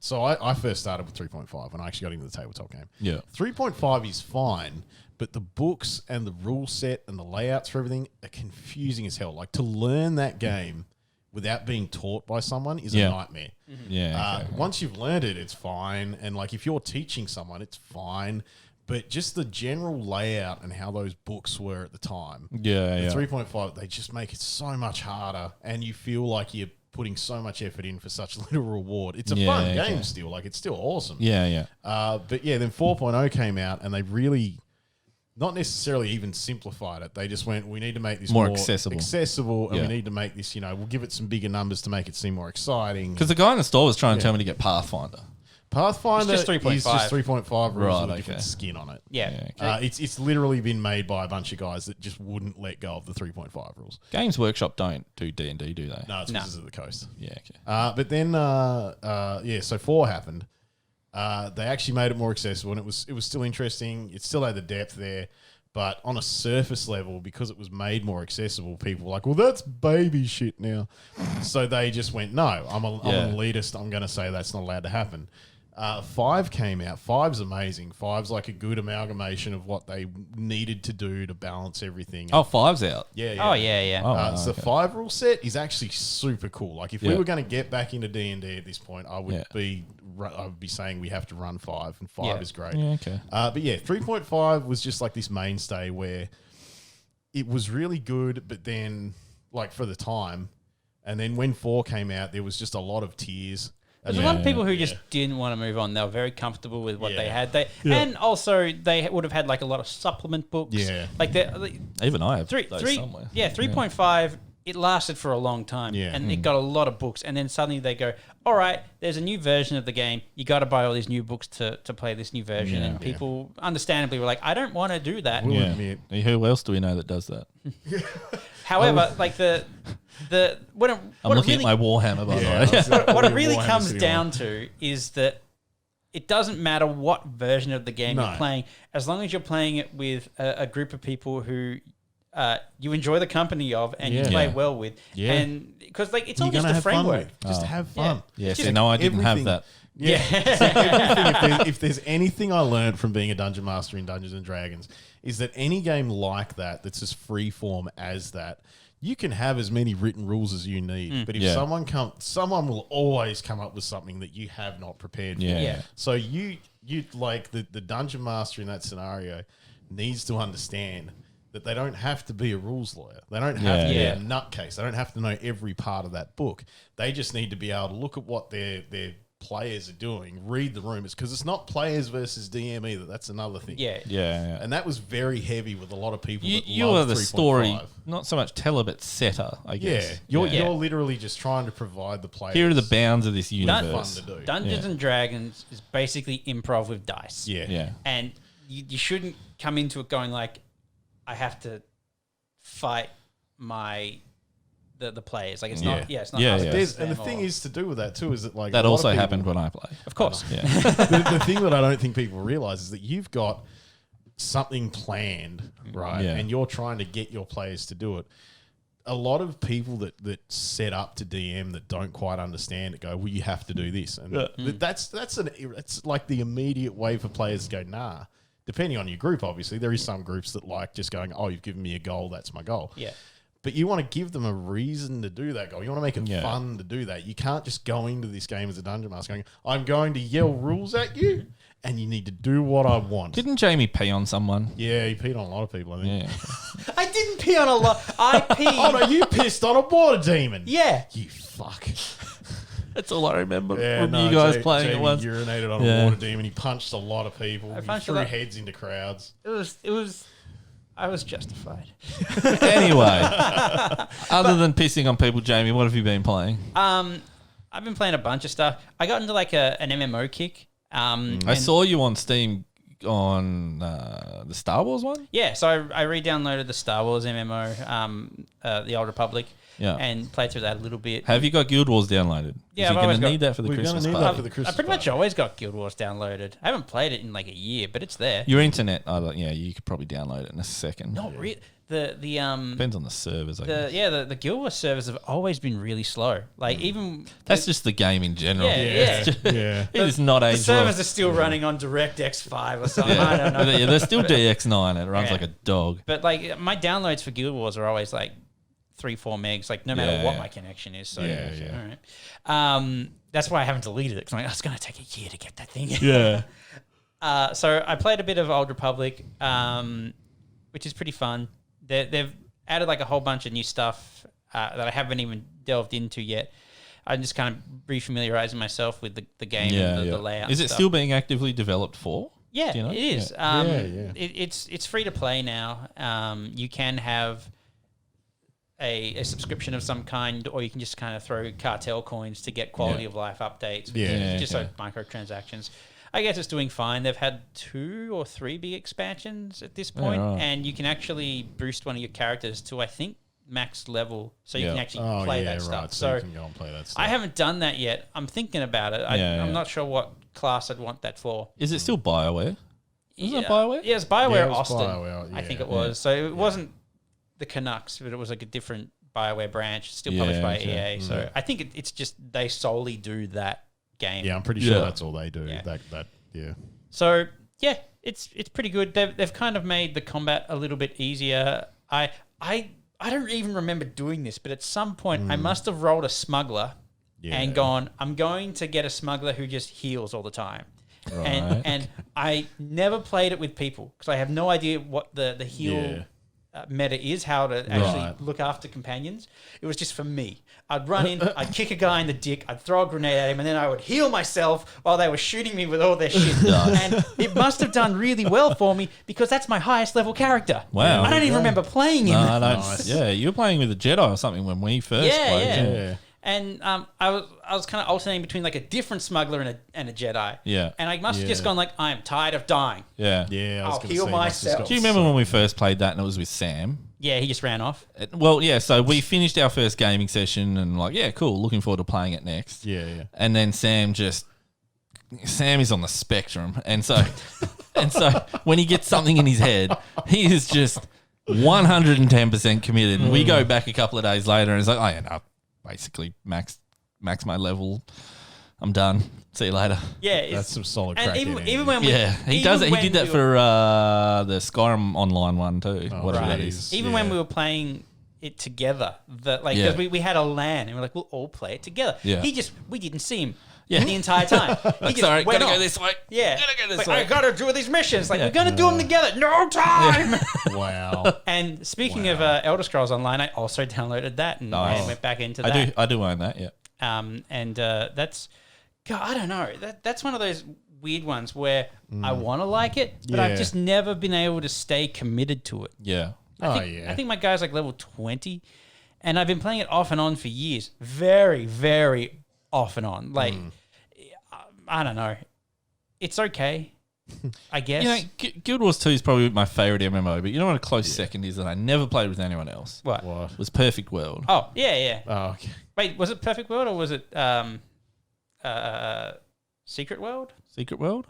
So I first started with 3.5 when I actually got into the tabletop game.
Yeah.
3.5 is fine, but the books and the rule set and the layouts for everything are confusing as hell. Like to learn that game without being taught by someone is
Yeah.
a nightmare.
Yeah. Okay.
Once you've learned it, it's fine. And like if you're teaching someone, it's fine. But just the general layout and how those books were at the time,
Yeah,
the
yeah.
3.5, they just make it so much harder. And you feel like you're putting so much effort in for such little reward. It's a
Yeah,
fun
okay.
game still. Like, it's still awesome.
Yeah.
But yeah, then 4.0 came out and they really not necessarily even simplified it. They just went, we need to make this
More
more
accessible.
and
Yeah.
we need to make this, we'll give it some bigger numbers to make it seem more exciting.
Because the guy in the store was trying to tell me to get Pathfinder.
Pathfinder
It's just 3.5.
is just 3.5 rules
Right,
with a
okay.
different skin on it.
Yeah.
It's literally been made by a bunch of guys that just wouldn't let go of the 3.5 rules.
Games Workshop don't do D&D, do they?
No, it's
No.
Wizards of the Coast.
Yeah, okay.
But then, so 4 happened. They actually made it more accessible, and it was still interesting. It still had the depth there, but on a surface level, because it was made more accessible, people were like, well, that's baby shit now. So they just went, no, I'm an elitist. I'm going to say that's not allowed to happen. 5 came out. 5's amazing. 5's like a good amalgamation of what they needed to do to balance everything.
Oh, 5's out.
Yeah.
Oh, yeah.
Oh, wow,
So the
okay.
5 rule set is actually super cool. Like if we
Yeah.
were going to get back into D&D at this point, I would
Yeah.
be saying we have to run 5, and 5
Yeah.
is great.
Yeah, okay.
But yeah, 3.5 was just like this mainstay where it was really good, but then like for the time, and then when 4 came out, there was just a lot of tears.
There's a lot of people who just didn't want to move on. They were very comfortable with what they
Yeah.
had. And also they would have had like a lot of supplement books.
Yeah.
Like
Even I have
three,
those somewhere.
3.5. It lasted for a long time.
Yeah.
And it got a lot of books. And then suddenly they go, all right, there's a new version of the game. You got to buy all these new books to play this new version.
Yeah.
And people understandably were like, I don't want to do that.
We'll
Yeah.
admit.
Who else do we know that does that?
However, like the what it,
I'm
what it
looking
really
at my Warhammer, by
Yeah,
the way.
what it really comes down to is that it doesn't matter what version of the game
No.
you're playing, as long as you're playing it with a group of people who you enjoy the company of and you
Yeah.
play
Yeah.
well with.
Yeah.
And because like it's all
You're
just
gonna
a
have fun
framework.
with. Just have fun.
Yeah,
Just
see, no, I didn't have
everything-
that.
Yeah. So everything, if there's anything I learned from being a dungeon master in Dungeons and Dragons, is that any game like that, that's as free form as that, you can have as many written rules as you need. But if
Yeah.
someone will always come up with something that you have not prepared for.
Yeah.
Yeah.
So you like the dungeon master in that scenario needs to understand that they don't have to be a rules lawyer. They don't have to be
Yeah.
a nutcase. They don't have to know every part of that book. They just need to be able to look at what their players are doing, read the rumors, because it's not players versus DM either. That's another thing.
Yeah.
Yeah.
And that was very heavy with a lot of people.
You
that
are
love
the
3.5.
story, not so much teller, but setter, I
Yeah,
guess.
you're literally just trying to provide the players.
Here are the bounds of this
fun
universe.
to do.
Dungeons
Yeah.
and Dragons is basically improv with dice.
Yeah,
Yeah.
And you shouldn't come into it going like, I have to fight the players. Like it's not. Yeah, it's not.
Yeah,
us
yeah.
versus
And the
them
thing
or-
is to do with that too is that like
That
a lot
also
of people-
happened when I play.
of course.
Yeah.
the thing that I don't think people realize is that you've got something planned, right?
Yeah.
And you're trying to get your players to do it. A lot of people that set up to DM that don't quite understand it go, well, you have to do this, and that's it's like the immediate way for players to go, nah. Depending on your group, obviously, there is some groups that like just going, oh, you've given me a goal, that's my goal.
Yeah.
But you want to give them a reason to do that goal. You want to make it
Yeah.
fun to do that. You can't just go into this game as a dungeon master going, I'm going to yell rules at you, and you need to do what I want.
Didn't Jamie pee on someone?
Yeah, he peed on a lot of people, I think.
Yeah.
I didn't pee on a lot. I peed.
Oh, no, you pissed on a water demon.
Yeah.
You fuck.
That's all I remember
Yeah,
from
no,
you guys
Jamie
playing it once.
urinated on
Yeah.
a water demon. He punched a lot of people. He
punched a
threw
lot-
heads into crowds.
It was. I was justified.
Anyway, other than pissing on people, Jamie, what have you been playing?
I've been playing a bunch of stuff. I got into like an MMO kick.
I
and-
saw you on Steam on the Star Wars one.
Yeah, so I re-downloaded the Star Wars MMO, the Old Republic,
Yeah.
and played through that a little bit.
Have you got Guild Wars downloaded? 'Cause
Yeah, I've
you're
always
going to
got-
need that for the
We're gonna
Christmas
need
party.
that for the Christmas
I pretty much
party.
always got Guild Wars downloaded. I haven't played it in like a year, but it's there.
Your internet, yeah, you could probably download it in a second.
Not really. The
Depends on the servers, I guess.
the Guild Wars servers have always been really slow. Like even
That's just the game in general.
Yeah,
It's
yeah.
Yeah.
It is not
the
aged
servers
well.
are still running on DirectX 5 or something. I don't know.
Yeah, they're still DX9. It runs
Yeah.
like a dog.
But like my downloads for Guild Wars are always like 3-4 megs, like no matter
Yeah,
what
yeah.
my connection is. So
Yeah, yeah.
all right. That's why I haven't deleted it because like, it's going to take a year to get that thing.
Yeah.
So I played a bit of Old Republic, which is pretty fun. They've added like a whole bunch of new stuff that I haven't even delved into yet. I'm just kind of refamiliarizing myself with the game and the layout.
Is
and
it
stuff.
still being actively developed for?
Yeah,
Do you know?
it is.
Yeah.
It's free to play now. You can have a subscription of some kind, or you can just kind of throw cartel coins to get quality of life updates.
Yeah,
just
okay.
like microtransactions. I guess it's doing fine. They've had 2 or 3 big expansions at this point,
right.
and you can actually boost one of your characters to, I think, max level, so you can actually play that stuff.
Right. So you can go and play that stuff.
I haven't done that yet. I'm thinking about it. I'm not sure what class I'd want that for.
Is it still BioWare?
Yeah.
it BioWare?
Yeah, it's BioWare
Yeah, it was
Austin.
BioWare,
I think
yeah.
it was. So it wasn't the Canucks, but it was like a different BioWare branch, still published by
okay.
EA. So I think it's just they solely do that game.
Yeah, I'm pretty sure
Yeah.
that's all they do.
Yeah.
That yeah.
So yeah, it's pretty good. They've kind of made the combat a little bit easier. I don't even remember doing this, but at some point I must have rolled a smuggler and gone, I'm going to get a smuggler who just heals all the time.
Right.
And I never played it with people because I have no idea what the heal meta is, how to actually
Right.
look after companions. It was just for me. I'd run in, I'd kick a guy in the dick, I'd throw a grenade at him, and then I would heal myself while they were shooting me with all their shit. And it must have done really well for me because that's my highest level character.
Wow.
I don't even remember playing him.
No, I don't.
Nice.
Yeah, you were playing with a Jedi or something when we first played.
Yeah.
And I was kind of alternating between like a different smuggler and a Jedi.
Yeah.
And I must have just
Yeah.
gone like, I am tired of dying.
Yeah.
Yeah, I was
I'll
gonna
heal
say, must have
myself.
got
Do you remember
so-
when we first played that and it was with Sam?
Yeah, he just ran off.
Well, yeah, so we finished our first gaming session and like, yeah, cool, looking forward to playing it next.
Yeah.
And then Sam is on the spectrum. And so when he gets something in his head, he is just 110% committed. And we go back a couple of days later and it's like, oh yeah, no, basically max my level. I'm done. See you later.
Yeah,
That's some solid
and
crack.
even when we,
Yeah, he
even
does it. He
when
did that
we were-
for the Skyrim online one too. Whatever that
right.
is.
even when we were playing it together, because
Yeah.
we had a LAN and we're like, we'll all play it together.
Yeah.
We didn't see him
Yeah.
the entire time. He
Like,
just
sorry,
went
gotta
off.
go this way.
Yeah,
Gotta go this
Like,
way.
I gotta do these missions. Like we're gonna do them together. No time.
Wow.
And speaking of Elder Scrolls Online, I also downloaded that and
Nice.
went back into that.
I do own that. Yeah.
And that's, God, I don't know. That's one of those weird ones where I want to like it, but I've
Yeah.
just never been able to stay committed to it.
Yeah.
I think my guy's like level 20, and I've been playing it off and on for years. Very, very off and on. Like, I don't know. It's okay, I guess.
You know, Guild Wars 2 is probably my favorite MMO, but you know what a close second is that I never played with anyone else?
What?
What?
Was Perfect World.
Oh, yeah.
Oh, okay.
Wait, was it Perfect World or was it Secret World?
Secret World?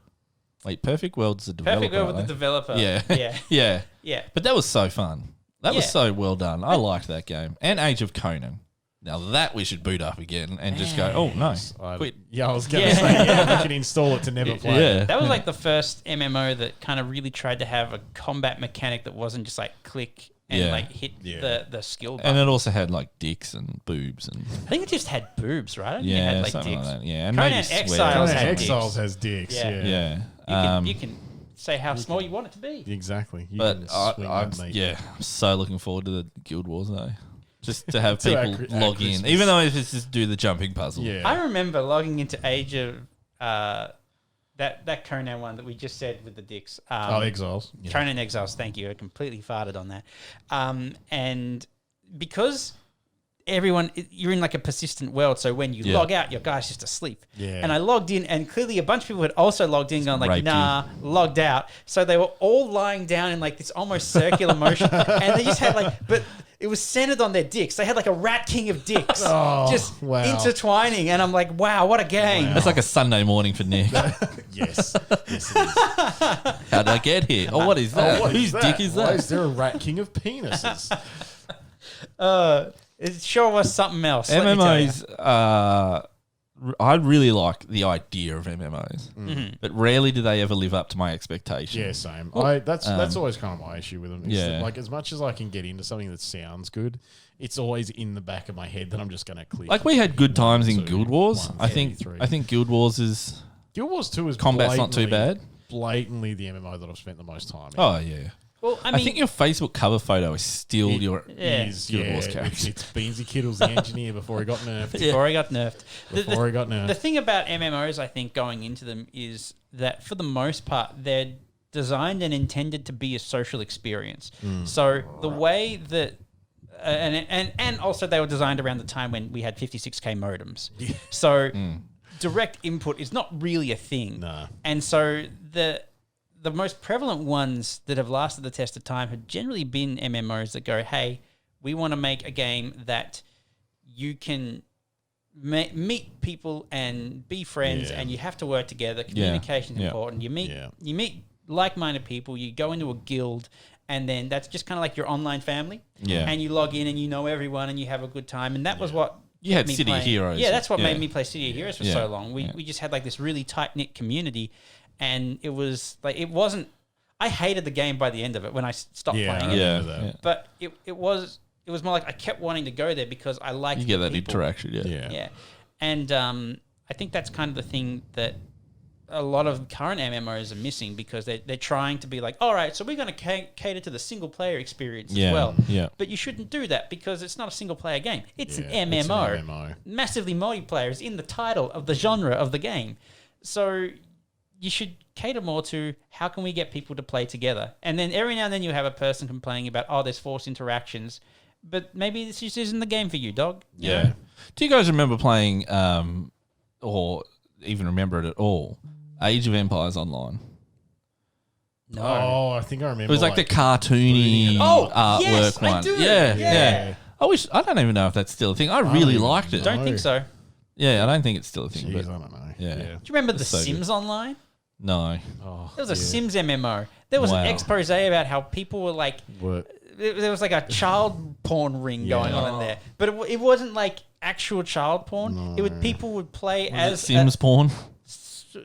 Wait, Perfect World's the developer.
Perfect World with
aren't
the
they?
developer.
Yeah.
Yeah.
Yeah.
Yeah.
But that was so fun. That was
Yeah.
so well done. I liked that game. And Age of Conan. Now that we should boot up again and just go, oh, no. Quit.
I was going to
Yeah.
say, yeah, we can install it to never play.
Yeah.
That was like the first MMO that kind of really tried to have a combat mechanic that wasn't just like click and
Yeah.
like hit
Yeah.
the skill button.
And it also had like dicks and boobs and
I think it just had boobs, right? I don't think it
yeah,
had like
something
dicks.
like that. Yeah, and
Conan
maybe swear.
Exiles
Conan
had
Exiles
dicks.
has dicks.
Yeah.
Yeah.
Yeah.
You can say how small you want it to be.
Exactly. You
But
can
I,
swing
I'm,
that meat.
yeah, I'm so looking forward to the Guild Wars though. Just to have
To our
people
our
log in,
Christmas.
even though if it's just do the jumping puzzle.
Yeah.
I remember logging into Age of that Conan one that we just said with the dicks.
Exiles. Yeah.
Conan Exiles, thank you. I completely farted on that. And because you're in like a persistent world, so when you
Yeah.
log out, your guy's just asleep.
Yeah.
And I logged in, and clearly a bunch of people had also logged in, going like,
raped
nah, logged out. So they were all lying down in like this almost circular motion, and they just had like, but it was centered on their dicks. They had like a Rat King of dicks,
Oh,
just
wow.
intertwining, and I'm like, wow, what a game!
Wow.
That's like a Sunday morning for Nick. How
Yes. Yes, it is.
did I get here? Oh, what is that?
What
Whose
is
dick is
Why
that?
is there a Rat King of penises?
It sure was something else. let me tell ya.
MMOs, I really like the idea of MMOs,
Mm-hmm.
but rarely do they ever live up to my expectations.
Yeah, same. That's always kind of my issue with them. Is
Yeah.
that, like, as much as I can get into something that sounds good, it's always in the back of my head that I'm just going to click.
Like we had good times in
1, 2,
Guild Wars.
1,
I think
3.
Guild Wars is
Guild Wars 2 is
combat's not too
blatantly-
bad.
Blatantly the MMO that I've spent the most time in.
Oh yeah.
Well, I
I
mean,
think your Facebook cover photo is still your.
Yeah.
Your
Wars
it's
character.
Beansy Kittles, the engineer, before he got nerfed.
before he got nerfed.
Before he got nerfed.
The thing about MMOs, I think, going into them is that for the most part, they're designed and intended to be a social experience. So the way that, and also they were designed around the time when we had 56K modems. So direct input is not really a thing.
Nah.
And so the most prevalent ones that have lasted the test of time have generally been MMOs that go, hey, we want to make a game that you can meet people and be friends, and you have to work together. Communication is important. You meet like-minded people. You go into a guild, and then that's just kind of like your online family.
Yeah.
And you log in and you know everyone and you have a good time. And that was what
You had
me
City
playing.
Heroes.
Yeah, that's what
Yeah.
made me play City of Heroes for
Yeah.
so long. We just had like this really tight-knit community, and it was like it wasn't. I hated the game by the end of it when I stopped playing it.
Yeah.
that.
But it was more like I kept wanting to go there because I liked
You get
the
that
people.
interaction. Yeah.
Yeah, and I think that's kind of the thing that a lot of current MMOs are missing because they're trying to be like, all right, so we're going to cater to the single player experience
Yeah,
as well.
yeah.
But you shouldn't do that because it's not a single player game. It's
Yeah,
an
it's an
MMO.
MMO.
Massively multiplayer is in the title of the genre of the game. So you should cater more to how can we get people to play together. And then every now and then you have a person complaining about, oh, there's forced interactions. But maybe this just isn't the game for you, dog.
Yeah. Do you guys remember playing, or even remember it at all, Age of Empires Online?
No.
Oh, I think I remember.
It was like the cartoony
Oh,
artwork
yes, I
one.
do.
Yeah,
Yeah.
yeah. I don't even know if that's still a thing. I really liked it.
Don't think so.
Yeah, I don't think it's still a thing.
Jeez,
but
I don't know.
yeah.
Do you remember The
It's so good.
Sims Online?
no.
Oh,
There was a Sims MMO. There was
Wow.
an expose about how people were like,
What?
there was like a child porn ring going on in there, but it wasn't like actual child porn. It would people would play as
Sims porn.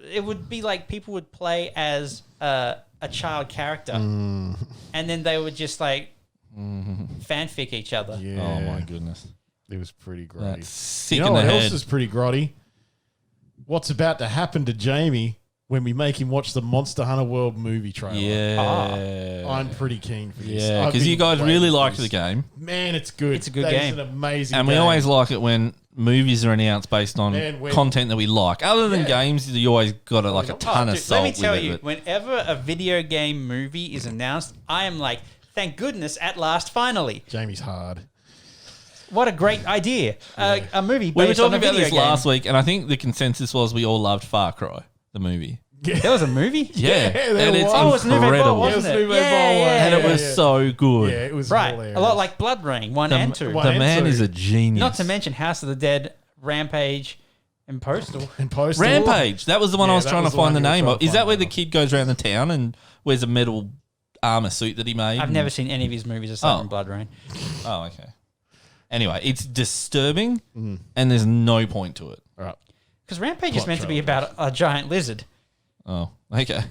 it would be like people would play as a child character, and then they would just like fanfic each other.
Yeah.
Oh my goodness.
It was pretty great.
That's sick
You know
in the
what else
head.
is pretty grotty? What's about to happen to Jamie when we make him watch the Monster Hunter World movie trailer?
Yeah.
I'm pretty keen for this.
Yeah,
I've
because you
been
guys
waiting
really
for
liked
this.
the game.
Man, it's good.
It's a good
That
game.
is an amazing
And we
game.
always like it when movies are announced based on
Man, when-
content that we like. Other than games, you always got like a ton of
Dude,
salt
let me tell
with
you,
it. but-
whenever a video game movie is announced, I am like, thank goodness, at last, finally.
Jamie's hard.
What a great idea. A movie based
We were
on
talking
a
about
video
this
game.
last week, and I think the consensus was we all loved Far Cry, the movie.
There was a movie?
Yeah,
there
and it's
was.
Oh, it was Nouveau Ball,
incredible.
wasn't
Yeah, it
it?
was Nouveau Ball,
and it
yeah,
was
yeah.
so good.
Yeah, it was
Right.
hilarious.
A lot like Blood Rain 1
The,
and 2.
One
the
and
man
two.
is a genius.
Not to mention House of the Dead, Rampage, and Postal.
And Postal.
Rampage. That was the one I
Yeah,
was
that
trying
was
to
the
find the
one you were
name
trying
of.
to
Is that
find
where
the
the
name
kid goes around the town and wears a metal armor suit that he made?
I've never seen any of his movies aside from Blood Rain.
Oh, okay. Anyway, it's disturbing, and there's no point to it.
All right.
Because Rampage is
Plot
meant to be
trailers.
about a giant lizard.
Oh, okay.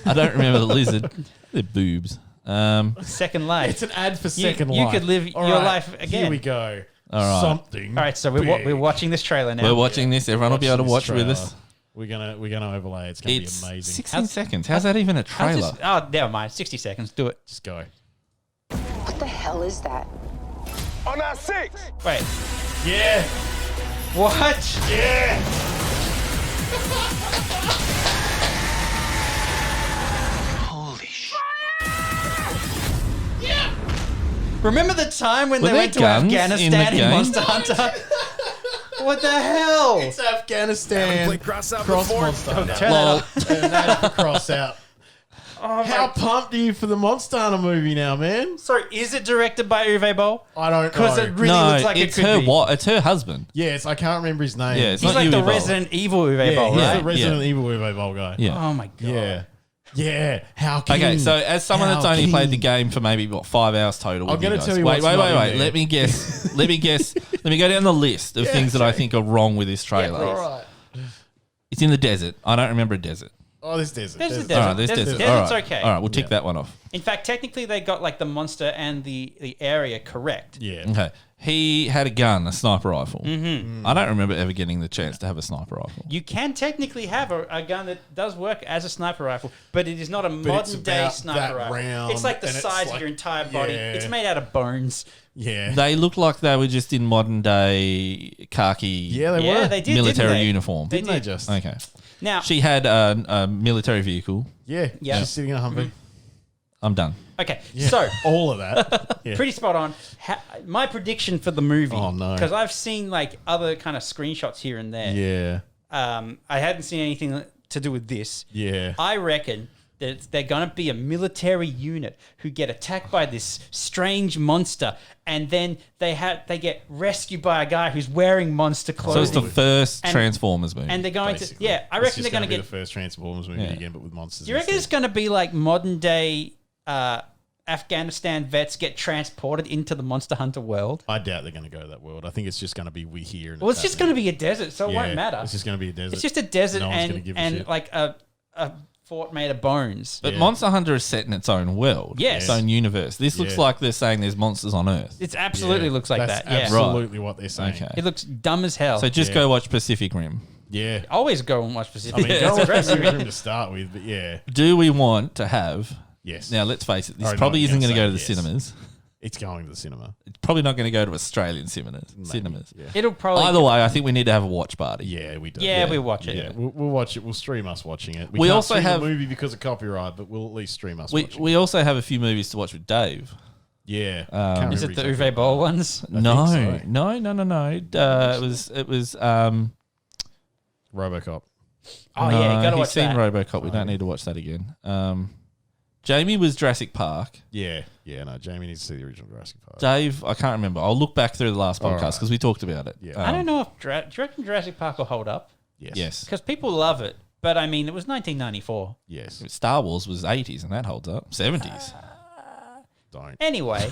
I don't remember the lizard. They're boobs.
Second Life.
It's an ad for
You-
Second
you
Life.
could live
All
your
right,
life again.
Here we go.
All right.
Something.
All right, so
big.
we're watching this trailer now.
We're watching this. Everyone will be able to watch
Watching
with
this
us.
trailer. We're gonna overlay. It's gonna
It's
be amazing.
16 seconds. How's that even a
How's
trailer?
this- oh, never mind. 60 seconds. Do it.
Just go.
What the hell is that?
On our 6.
Wait.
Yeah.
What?
Yeah.
Holy shit.
Remember the time when
Were
they
there
went to
guns in the
Afghanistan in
game?
Monster Hunter? What the hell?
It's Afghanistan.
Played Cross Out
Cross
before?
Monster Hunter.
Turn that up.
Turn that cross out. How pumped are you for the Monster Hunter movie now, man?
Sorry, is it directed by Uwe Boll?
I don't know.
Because it really
no,
looks like
it's
it could
her.
be.
What? It's her husband.
Yes, I can't remember his name.
Yeah, it's
He's
not
like the
Uwe Boll.
Resident Evil Uwe
yeah,
Boll,
he's
right?
the Resident Evil Uwe Boll guy.
Yeah.
Oh my god.
Yeah. Yeah. How can
Okay, so as someone
How
that's only played the
keen?
game for maybe 5 hours total,
I'm
with you
gonna
guys.
tell you
Wait,
what's not in
wait.
there.
Let me guess. Let me go down the list of things that I think are wrong with this trailer.
please.
All right.
It's in the desert. I don't remember a desert.
Oh, there's desert.
There's the
Desert.
desert.
All right, there's
Desert's
desert. All right.
okay.
All right, we'll tick
Yeah.
that one off.
In fact, technically, they got like the monster and the area correct.
Yeah.
Okay. He had a gun, a sniper rifle. Mm-hmm. I don't remember ever getting the chance to have a sniper rifle.
You can technically have a gun that does work as a sniper rifle, but it is not a
it's
modern day
about
sniper
that
rifle.
round,
It's like the
and it's
size of
like-
your entire body.
yeah.
It's made out of bones.
Yeah.
They look like they were just in modern day khaki
Yeah, they
Yeah,
were.
they did.
military
didn't they?
uniform.
They
Didn't they
did.
just?
Okay.
Now,
She had a military vehicle.
Yeah.
Yeah.
She's sitting in a Humvee.
I'm done.
okay,
Yeah.
so
all of that. Yeah.
pretty spot on. My prediction for the movie.
Oh, no.
Because I've seen like other kind of screenshots here and there.
Yeah.
I hadn't seen anything to do with this.
Yeah.
I reckon that they're going to be a military unit who get attacked by this strange monster, and then they get rescued by a guy who's wearing monster
So
clothing.
it's the first
And-
Transformers movie.
and they're going
Basically.
to, yeah, I
It's
reckon
just
they're going to
be
get.
the first Transformers movie
Yeah.
again, but with monsters.
Do you reckon it's going to be like modern day Afghanistan vets get transported into the Monster Hunter world?
I doubt they're going to go to that world. I think it's just going to be we here. And
Well, it's just going to be a desert, so it won't matter.
It's just going to be a desert.
It's just a desert
No one's gonna give a
and
shit.
like a fort made of bones.
But
Yeah.
Monster Hunter is set in its own world,
Yes.
its own universe. This looks
Yeah.
like they're saying there's monsters on Earth.
It absolutely looks like
That's
that. Yeah,
absolutely what they're saying.
Okay.
it looks dumb as hell.
So just
Yeah.
go watch Pacific Rim.
Yeah.
Always go and watch Pacific.
I mean,
Rim.
go
It's
with
aggressive.
Pacific Rim to start with, but yeah.
Do we want to have?
Yes.
Now let's face it. This
Already know
probably
what
isn't
you're
going to go to
gonna
the
say, yes.
cinemas.
It's going to the cinema.
It's probably not going to go to Australian cinemas.
Maybe. Yeah.
It'll probably.
Either way, I think we need to have a watch party.
Yeah, we do.
Yeah, we watch it.
Yeah, we'll watch it. We'll stream us watching it.
We
can't
also
stream
have-
the movie because of copyright, but we'll at least stream us
We
watching
we also have a few movies to watch with Dave.
it. Yeah.
Is it the Uwe Boll ones?
No,
so.
no. It was.
RoboCop?
Oh yeah, you gotta
he's
watch
seen
that.
RoboCop. We don't need to watch that again. Jamie was Jurassic Park.
Yeah. Yeah, no, Jamie needs to see the original Jurassic Park.
Dave, I can't remember. I'll look back through the last podcast
right.
because we talked about it.
Yeah.
I don't know if do you reckon Jurassic Park will hold up?
Yes.
Because people love it, but I mean, it was 1994.
Yes.
Star Wars was 80s and that holds up. 70s.
Don't.
Anyway,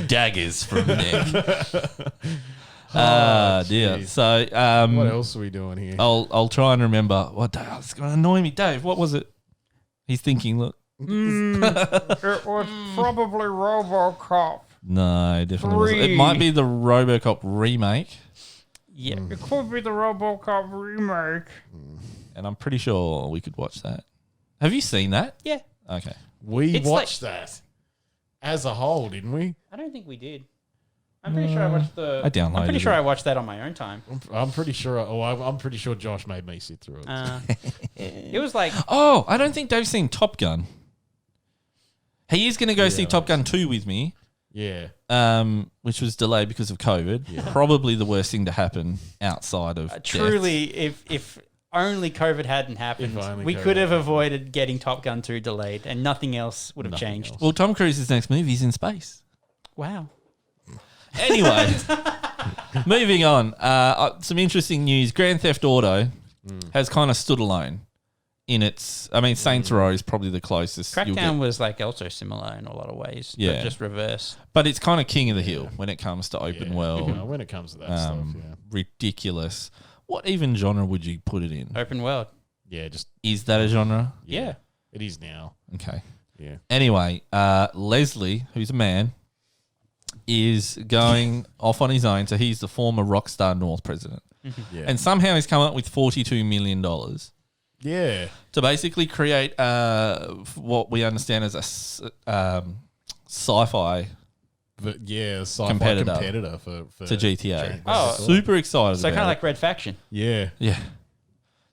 Daggers from Nick. Ah, dear.
jeez.
So,
What else are we doing here?
I'll try and remember. What? It's going to annoy me, Dave. What was it? He's thinking. Look,
it was probably RoboCop.
no, definitely wasn't. It might be the RoboCop remake,
Yeah, it could be the RoboCop remake.
and I'm pretty sure we could watch that. Have you seen that?
Yeah,
Okay.
We
It's
watched that as a whole, didn't we?
I don't think we did. I'm pretty sure I watched the.
I downloaded
I'm pretty sure
it.
I watched that on my own time.
I'm pretty sure. I'm pretty sure Josh made me sit through it.
It was like
Oh, I don't think Dave's seen Top Gun. He is going to go see Top Gun 2 with me,
yeah.
which was delayed because of COVID. Probably the worst thing to happen outside of death.
truly, if only COVID hadn't happened,
If only
we
COVID
could have
hadn't.
avoided getting Top Gun 2 delayed, and nothing else would have
Nothing
changed.
else.
Well, Tom Cruise's next movie is in space.
Wow.
Anyway, moving on. Some interesting news. Grand Theft Auto has kind of stood alone in its. I mean, Saints Row is probably the closest. you'll
Crackdown
get,
was like also similar in a lot of ways,
Yeah.
but just reverse.
but it's kind of king of the hill when it comes to open
Yeah.
world.
You know, when it comes to that stuff, yeah.
Ridiculous. What even genre would you put it in?
Open world.
Yeah, just
Is that a genre?
Yeah.
it is now.
Okay.
Yeah.
Anyway, Leslie, who's a man, is going off on his own. So he's the former Rockstar North president.
Yeah.
And somehow he's come up with $42 million
yeah.
to basically create what we understand as a sci-fi
But yeah, a sci-fi
Competitor.
competitor for
to GTA.
Oh,
Super excited
So
about
kind of
it.
like Red Faction.
Yeah.
Yeah.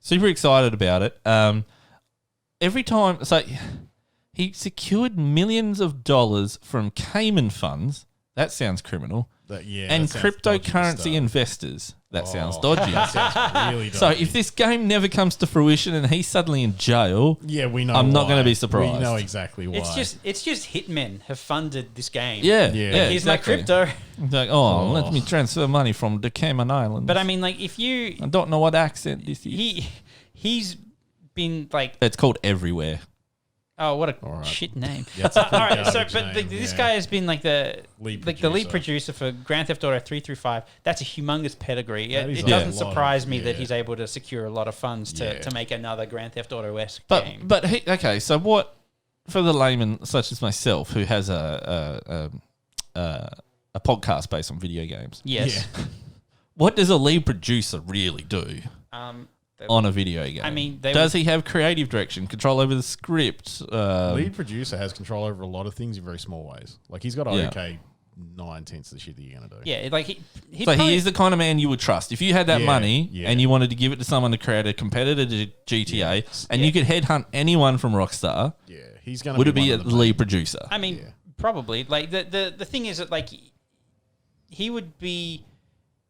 Super excited about it. Every time, so he secured millions of dollars from Cayman funds. That sounds criminal.
That, yeah.
And
that sounds dodgy to
cryptocurrency
start.
investors. That sounds
Oh,
dodgy.
That sounds really dodgy.
So if this game never comes to fruition and he's suddenly in jail,
yeah, we know.
I'm not
why.
gonna be surprised.
We know exactly why.
It's just hitmen have funded this game.
yeah,
Yeah.
yeah,
He's
exactly.
like crypto.
It's like, let me transfer money from the Cayman Islands.
But I mean, like, if you
I don't know what accent this is.
he's been like,
It's called Everywhere.
oh, what a
right.
shit name.
Yeah, it's a
All right, so
garbage
but
name,
this
yeah.
guy has been like the
Lead
lead
producer.
producer for Grand Theft Auto 3 through 5. That's a humongous pedigree.
That
It
is
doesn't
a lot of-
surprise me that
yeah.
he's able to secure a lot of funds
Yeah.
to make another Grand Theft Auto-esque
But
game.
okay, so what for the layman such as myself who has a a podcast based on video games.
Yes.
What does a lead producer really do on a video game?
I mean,
does he have creative direction, control over the script?
Lead producer has control over a lot of things in very small ways. Like he's got to
Yeah.
okay 9/10 of the shit that you're gonna do.
Yeah, like he
So
probably,
he is the kind of man you would trust. If you had that
Yeah,
money
yeah.
and you wanted to give it to someone to create a competitor to GTA, and you could headhunt anyone from Rockstar,
Yeah, he's gonna.
would it be a
one of the
lead producer?
I mean, probably. Like the thing is that like he would be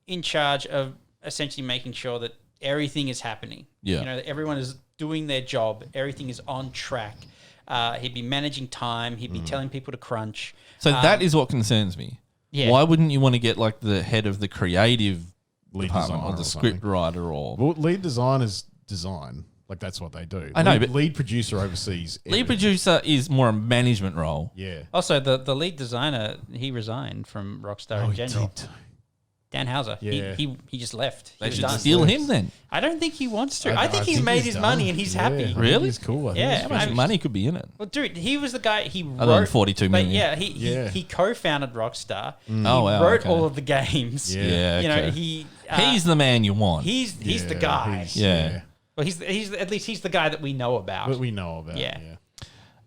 in charge of essentially making sure that everything is happening.
Yeah.
You know, that everyone is doing their job. Everything is on track. He'd be managing time. He'd be telling people to crunch.
So that is what concerns me.
Yeah.
Why wouldn't you want to get like the head of the creative
lead
department or
designer
the
something.
script writer or
Well, lead designers design. Like that's what they do.
I know,
lead,
but-
lead producer oversees.
lead
everything.
producer is more a management role.
Yeah.
Also, the lead designer, he resigned from Rockstar in
he
general.
did.
Dan Houser.
Yeah.
He just left. He
They
was
should
done.
steal him then.
I don't think he wants to. I think he's made his
done.
money and he's
Yeah,
happy.
I think
Really?
He's cool. I think
Yeah,
he's
How
I
much
mean-
money could be in it?
Well, dude, he was the guy. He
Other than
wrote
42
like,
million.
yeah,
Yeah.
he co-founded Rockstar.
Oh, wow,
He wrote
okay.
all of the games.
Yeah.
Yeah,
You know,
okay.
he
He's the man you want.
he's the
Yeah,
guy.
he's-
Yeah.
Well, he's at least he's the guy that we know about.
But we know about.
Yeah.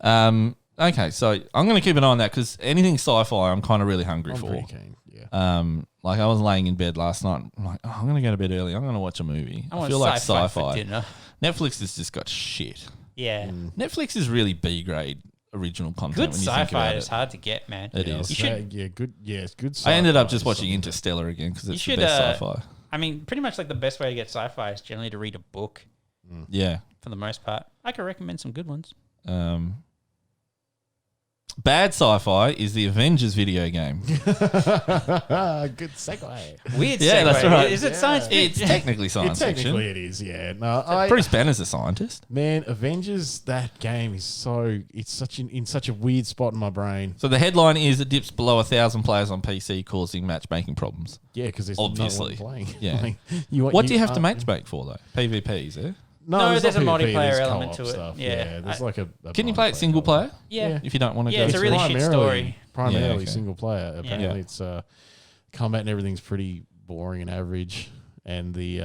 Yeah.
Okay, so I'm going to keep an eye on that because anything sci-fi I'm kind of really hungry
I'm
for.
pretty keen. Yeah.
Like I was laying in bed last night. I'm like, oh, I'm going to go to bed early. I'm going to watch a movie.
I
I
want
feel like
sci-fi
sci-fi.
for dinner.
Netflix has just got shit.
Yeah,
Netflix is really B-grade original content.
good
when you think
sci-fi
about
is
it.
hard to get, man.
It
Yeah,
is.
You should.
yeah, good. Yeah, it's good.
I ended up
sci-fi
just
is
watching
something.
Interstellar again because it's
should,
the best sci-fi.
I mean, pretty much like the best way to get sci-fi is generally to read a book
Yeah.
for the most part. I can recommend some good ones.
Bad sci-fi is the Avengers video game.
Good segue.
Weird.
Yeah,
segue.
that's right.
Is it science
It's
fiction?
technically science
Technically,
fiction.
it is. Yeah. No,
Bruce Banner's a scientist.
Man, Avengers. That game is so. It's such in such a weird spot in my brain.
So the headline is it dips below 1,000 players on PC, causing matchmaking problems.
Yeah, because there's
Obviously.
no one playing.
Yeah.
Like,
What do you have to matchmake for though? PvPs, eh?
No, there's a
not PvP,
multiplayer
there's
element
co-op
to it.
Stuff.
Yeah.
There's
I-
like a
Can you play it
multiplayer
single
co-op.
player?
Yeah.
If you don't want to
Yeah,
go
it's a
through-
really shit story.
Primarily
Yeah, okay.
single player. Apparently,
Yeah.
it's combat and everything's pretty boring and average, and the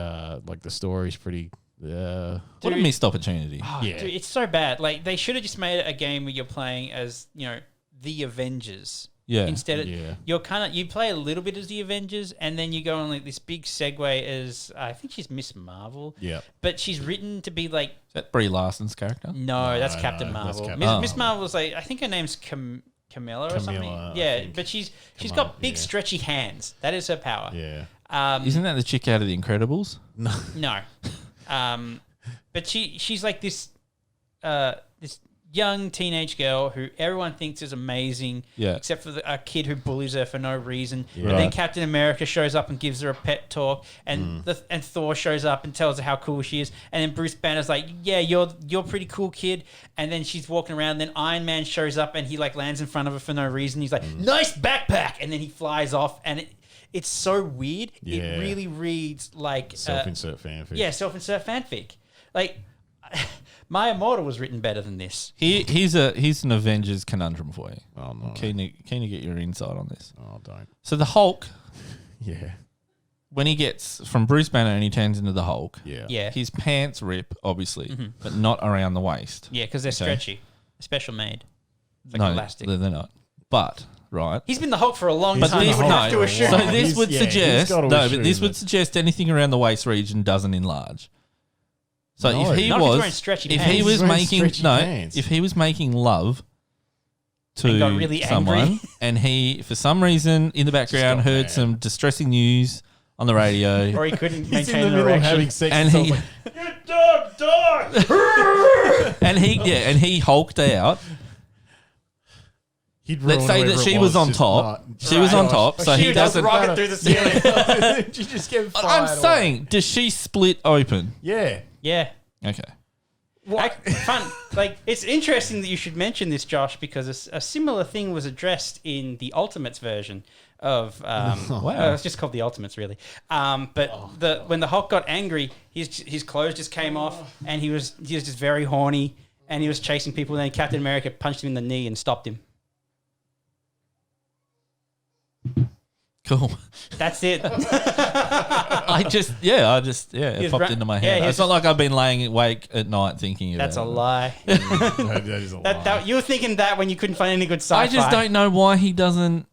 like the story's pretty.
What a
Dude.
missed opportunity.
Oh,
Yeah.
dude, it's so bad. Like they should have just made it a game where you're playing as the Avengers.
Yeah.
Instead,
Yeah.
you play a little bit as the Avengers, and then you go on like this big segue as I think she's Miss Marvel.
Yeah.
But she's written to be like
Is that Brie Larson's character?
no, that's
no,
Captain
that's
Marvel.
Captain
Miss,
Marvel.
Miss Marvel's like I think her name's Camilla or something.
Camilla, I
Yeah,
think.
but she's
Camilla,
got big
yeah.
stretchy hands. That is her power.
Yeah.
Isn't that the chick out of The Incredibles?
No. But she's like this this young teenage girl who everyone thinks is amazing,
Yeah.
except for a kid who bullies her for no reason. And then
Right.
Captain America shows up and gives her a pet talk, and and Thor shows up and tells her how cool she is. And then Bruce Banner's like, "Yeah, you're pretty cool, kid." And then she's walking around. Then Iron Man shows up and he like lands in front of her for no reason. He's like, "Nice backpack," and then he flies off. And it's so weird.
Yeah.
It really reads like
Self-insert fanfic.
yeah, self-insert fanfic. Like, My Immortal was written better than this.
He's an Avengers conundrum for you.
Oh no.
Keen to get your insight on this.
Oh, don't.
So the Hulk,
Yeah.
when he gets from Bruce Banner and he turns into the Hulk,
Yeah.
Yeah,
his pants rip, obviously, but not around the waist.
yeah, because they're
Okay.
stretchy, special made. It's like
no,
elastic.
they're not. But right.
He's been the Hulk for a long
But
time.
this,
You would
no,
have to assume.
so
He's-
this would
yeah, he's
suggest
gotta
no, but
assume
this would
that-
suggest anything around the waist region doesn't enlarge. So
No.
if he
Not if he's
was,
wearing stretchy
if
pants.
he was
He's wearing
making
stretchy
no,
pants.
if he was making love
And got
to
really
someone,
angry.
and he for some reason in the background
got
heard
mad.
some distressing news on the radio,
or he couldn't
He's
maintain
in the
an
middle of
erection.
having sex
and
and
he
die.
and he hulked out.
He'd
Let's
ruin
say
whoever
that
it
she was on
just
top.
not-
She was on top, so
She
he
just
doesn't.
rocket through the ceiling.
She just get fired.
I'm saying, does she split open?
Yeah.
Yeah.
Okay.
Fun. Like, it's interesting that you should mention this, Josh, because a similar thing was addressed in the Ultimates version of.
Wow.
It's just called the Ultimates, really. But when the Hulk got angry, his clothes just came off, and he was just very horny, and he was chasing people. And then Captain America punched him in the knee and stopped him.
Cool.
That's it.
It
He's
popped
ra-
into my
yeah,
head.
he's
It's not like I've been laying awake at night thinking about
That's a
it.
lie.
that is a lie.
You were thinking that when you couldn't find any good sci-fi.
I just don't know why he doesn't.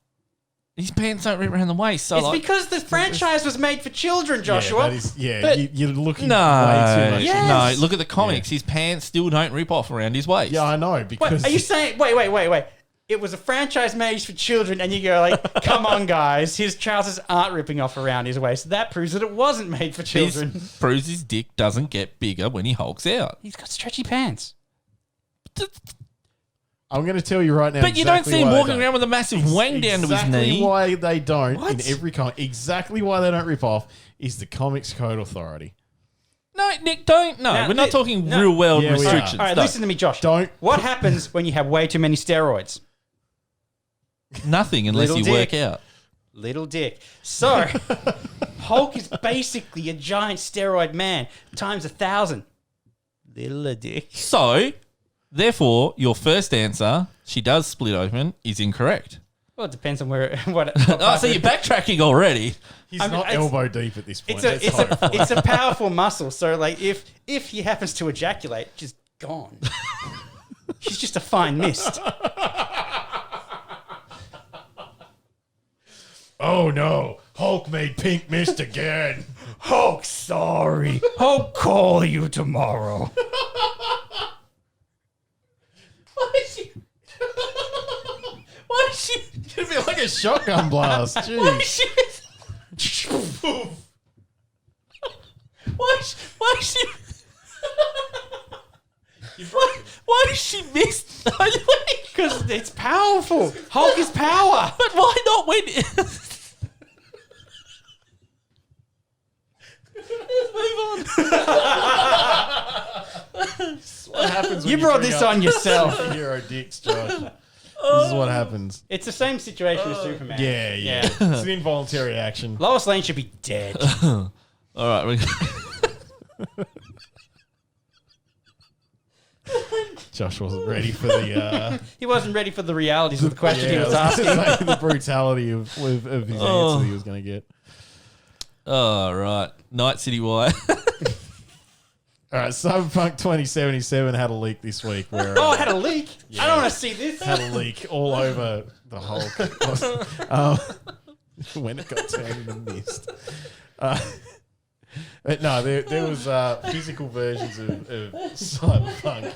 His pants don't rip around the waist. So
It's
like,
because the franchise was made for children, Joshua.
Yeah, that is,
But-
you're looking
no,
way too much.
Yes.
no. Look at the comics. His pants still don't rip off around his waist.
Yeah, I know, because...
Wait, are you saying? Wait. It was a franchise made for children, and you go like, "Come on, guys, his trousers aren't ripping off around his waist." That proves that it wasn't made for children.
Proves his dick doesn't get bigger when he hulks out.
He's got stretchy pants.
I'm going to tell you right now.
But you don't
exactly
see him
why they
walking
don't.
around with a massive wang down to his
Exactly
knee.
why they don't
What?
in every comic. Exactly why they don't rip off is the Comics Code Authority.
No, Nick, don't. No,
Now,
we're not
Nick,
talking
no.
real world
Yeah, we are.
restrictions.
All right,
No.
listen to me, Josh.
Don't-
What happens when you have way too many steroids?
Nothing unless
Little
you work
dick.
out.
Little dick. So, Hulk is basically a giant steroid man times 1,000. Little dick.
So, therefore, your first answer, she does split open, is incorrect.
Well, it depends on where what.
Oh, so you're backtracking already.
He's
I mean,
not
it's-
elbow deep at this point.
It's a powerful muscle. So like if he happens to ejaculate, just gone. She's just a fine mist.
Oh no, Hulk made pink mist again.
Hulk, sorry. I'll call you tomorrow.
Why is she...
It'd be like a shotgun blast. Jeez.
Why is she... Why is she missed?
Because it's powerful. Hulk is power.
But why not when...
What happens when
You brought
bring
this
up
on yourself.
superhero dicks, Josh. This is what happens.
It's the same situation as Superman.
Yeah. It's an involuntary action.
Lois Lane should be dead.
All right.
Josh wasn't ready for the
He wasn't ready for the realities of the question he was asking.
the brutality of his answer he was going to get.
All right. Night City Wire.
All right, Cyberpunk 2077 had a leak this week where
Oh, it had a leak. I don't want to see this.
had a leak all over the Hulk. When it got turned into mist. But no, there was physical versions of Cyberpunk.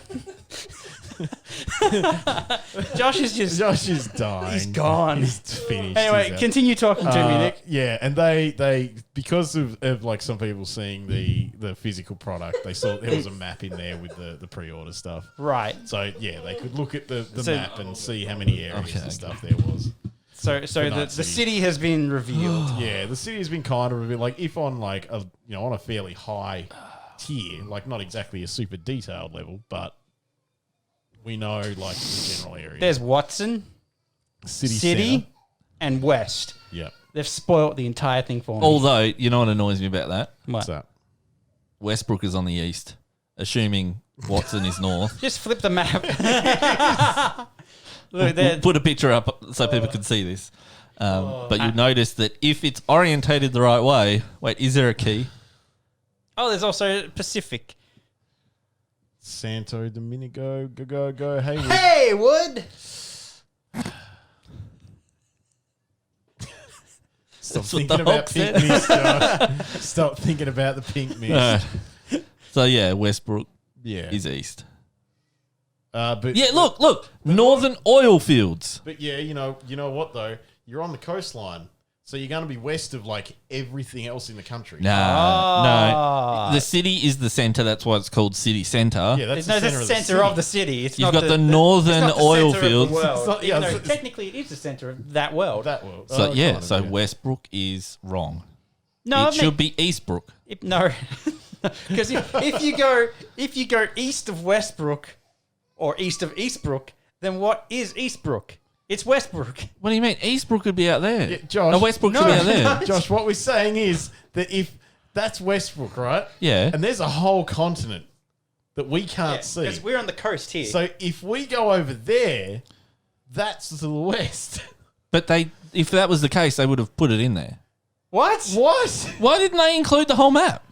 Josh is just.
Josh is dying.
He's gone.
He's finished.
Anyway,
He's out.
continue talking to me, Nick.
Yeah, and they because of like some people seeing the physical product, they saw there was a map in there with the pre-order stuff.
Right.
So yeah, they could look at the
So-
map and see how many areas
Okay,
and stuff there was.
So the
Night
the
City.
city has been revealed.
Yeah, the city has been kind of a bit like if on like a on a fairly high tier, like not exactly a super detailed level, but we know like the general area.
There's Watson,
city,
City, and West.
Yeah,
They've spoilt the entire thing for me.
Although, you know what annoys me about that?
What?
so
Westbrook is on the east, assuming Watson is north.
Just flip the map. Look,
We'll
there.
put a picture up so people can see this. But you notice that if it's orientated the right way, wait, is there a key?
Oh, there's also Pacific.
Santo Domingo, go, hey.
Hey, Wood.
Stop
That's what
thinking
the
about
Hulk
pink
said.
mist, Josh. Stop thinking about the pink mist.
So yeah, Westbrook
Yeah,
is east.
but
Yeah, look, northern oil fields.
But yeah, you know what though? You're on the coastline, so you're going to be west of like everything else in the country.
No. The city is the center. That's why it's called city center.
Yeah, that's
No,
the
that's
center,
the center
of
of the city. It's
You've
not
got the
it's
northern
not the
oil
center of
fields.
the world.
It's not- yeah,
Even though
it's-
technically, it is the center of that world.
that world.
So
Oh, kind of,
so
yeah.
Westbrook is wrong.
No,
It should be Eastbrook.
No, because if you go east of Westbrook or east of Eastbrook, then what is Eastbrook? It's Westbrook.
What do you mean? Eastbrook could be out there.
Yeah, Josh.
No, Westbrook should be out there.
Josh, what we're saying is that if that's Westbrook, right?
Yeah.
And there's a whole continent that we can't see.
Because we're on the coast here.
So if we go over there, that's to the west.
But they if that was the case, they would have put it in there.
What?
What?
Why didn't they include the whole map?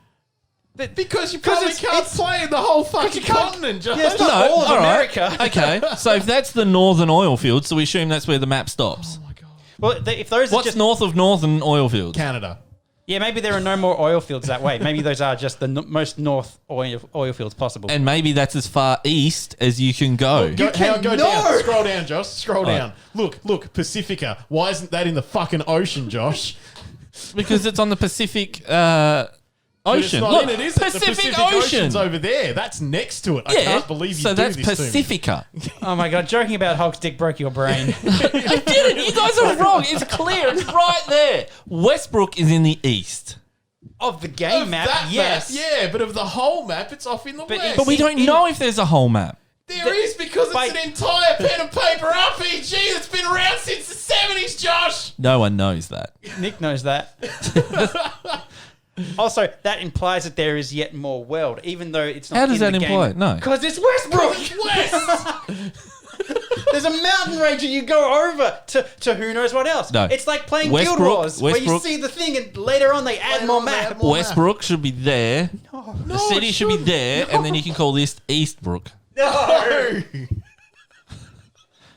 Because you probably can't play in the whole fucking continent, Josh.
Yeah, it's not all of
all right.
America.
Okay, so if that's the northern oil fields, so we assume that's where the map stops.
Well, if those are
What's
just
north of northern oil fields?
Canada.
yeah, maybe there are no more oil fields that way. Maybe those are just the most north oil fields possible.
And maybe that's as far east as you can go.
Go down.
No!
Scroll down, Josh. Scroll
Right.
down. Look, Pacifica. Why isn't that in the fucking ocean, Josh?
Because it's on the Pacific
But it's
Ocean.
not
Look,
in it, is it? The Pacific
Ocean.
Ocean's over there. That's next to it. I
Yeah,
can't believe you
so
do
that's
this to me.
Pacifica.
Oh my god, joking about Hulk's dick broke your brain.
I didn't. You guys are wrong. It's clear. It's right there. Westbrook is in the east.
Of the game
Of
map,
that
yes.
map, yeah, but of the whole map, it's off in the west.
But we don't know if there's a whole map.
There is because
By-
it's an entire pen and paper RPG that's been around since the 70s, Josh.
No one knows that.
Nick knows that. Also, that implies that there is yet more world, even though it's not.
How does
in
that
the
imply?
game.
No.
Because it's Westbrook.
West.
There's a mountain range and you go over to who knows what else.
No.
It's like playing
Westbrook-
Guild Wars, where you
Westbrook-
see the thing and later on they add
Later
more
on they
map.
add more
Westbrook should be there. The city
it
should be
shouldn't.
there, and then you can call this Eastbrook.
No.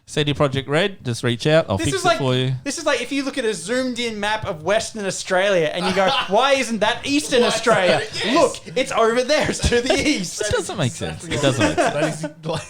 CD Projekt Red, just reach out. I'll fix it for you.
This is like if you look at a zoomed-in map of Western Australia and you go, "Why isn't that Eastern Australia?
Yes.
Look, it's over there. It's to the east."
It doesn't make sense. It doesn't make sense.
That is like,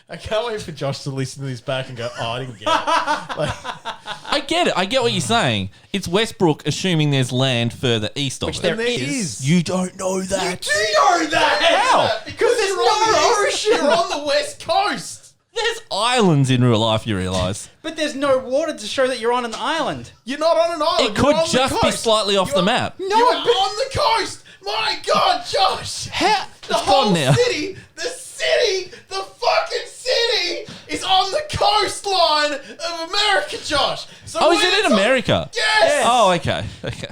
I can't wait for Josh to listen to this back and go, "Oh, I didn't get it."
I get it. I get what you're saying. It's Westbrook assuming there's land further east of
Which
it.
there
And there
is.
is.
You don't know that.
Do you know that?
How?
Because
there's
you're on
no
the
ocean.
You're on the west coast.
There's islands in real life, you realise.
But there's no water to show that you're on an island.
You're not on an island.
It
You're
could
on the
just be
coast.
slightly off the
You're-
map.
No, you're on the coast. My God, Josh.
How?
The
It's
whole
gone now.
city, the fucking city is on the coastline of America, Josh. So
Oh, is
when
it
it's
in
on-
America?
Yes.
Oh, okay. Okay.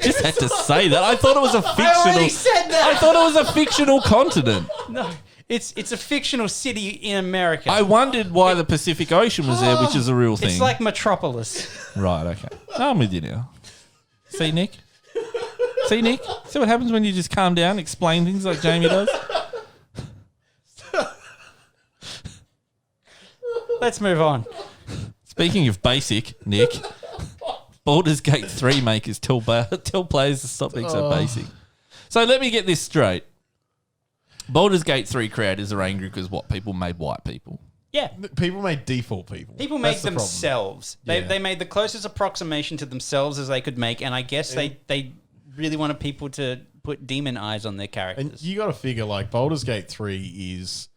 Just had to say that. I thought it was a
I already
fictional.
said that.
I thought it was a fictional continent.
No, it's a fictional city in America.
I wondered why the Pacific Ocean was there, which is a real thing.
It's like Metropolis.
Right, okay. I'm with you now. See, Nick? See, Nick? See what happens when you just calm down and explain things like Jamie does?
Let's move on.
Speaking of basic, Nick, Baldur's Gate 3 makers tell players to stop being so basic. So let me get this straight. Baldur's Gate 3 creators are angry because what? People made white people.
Yeah.
People made default people.
People made
That's the problem.
themselves.
Yeah.
They made the closest approximation to themselves as they could make, and I guess they really wanted people to put demon eyes on their characters.
And you got to figure, like, Baldur's Gate 3 is,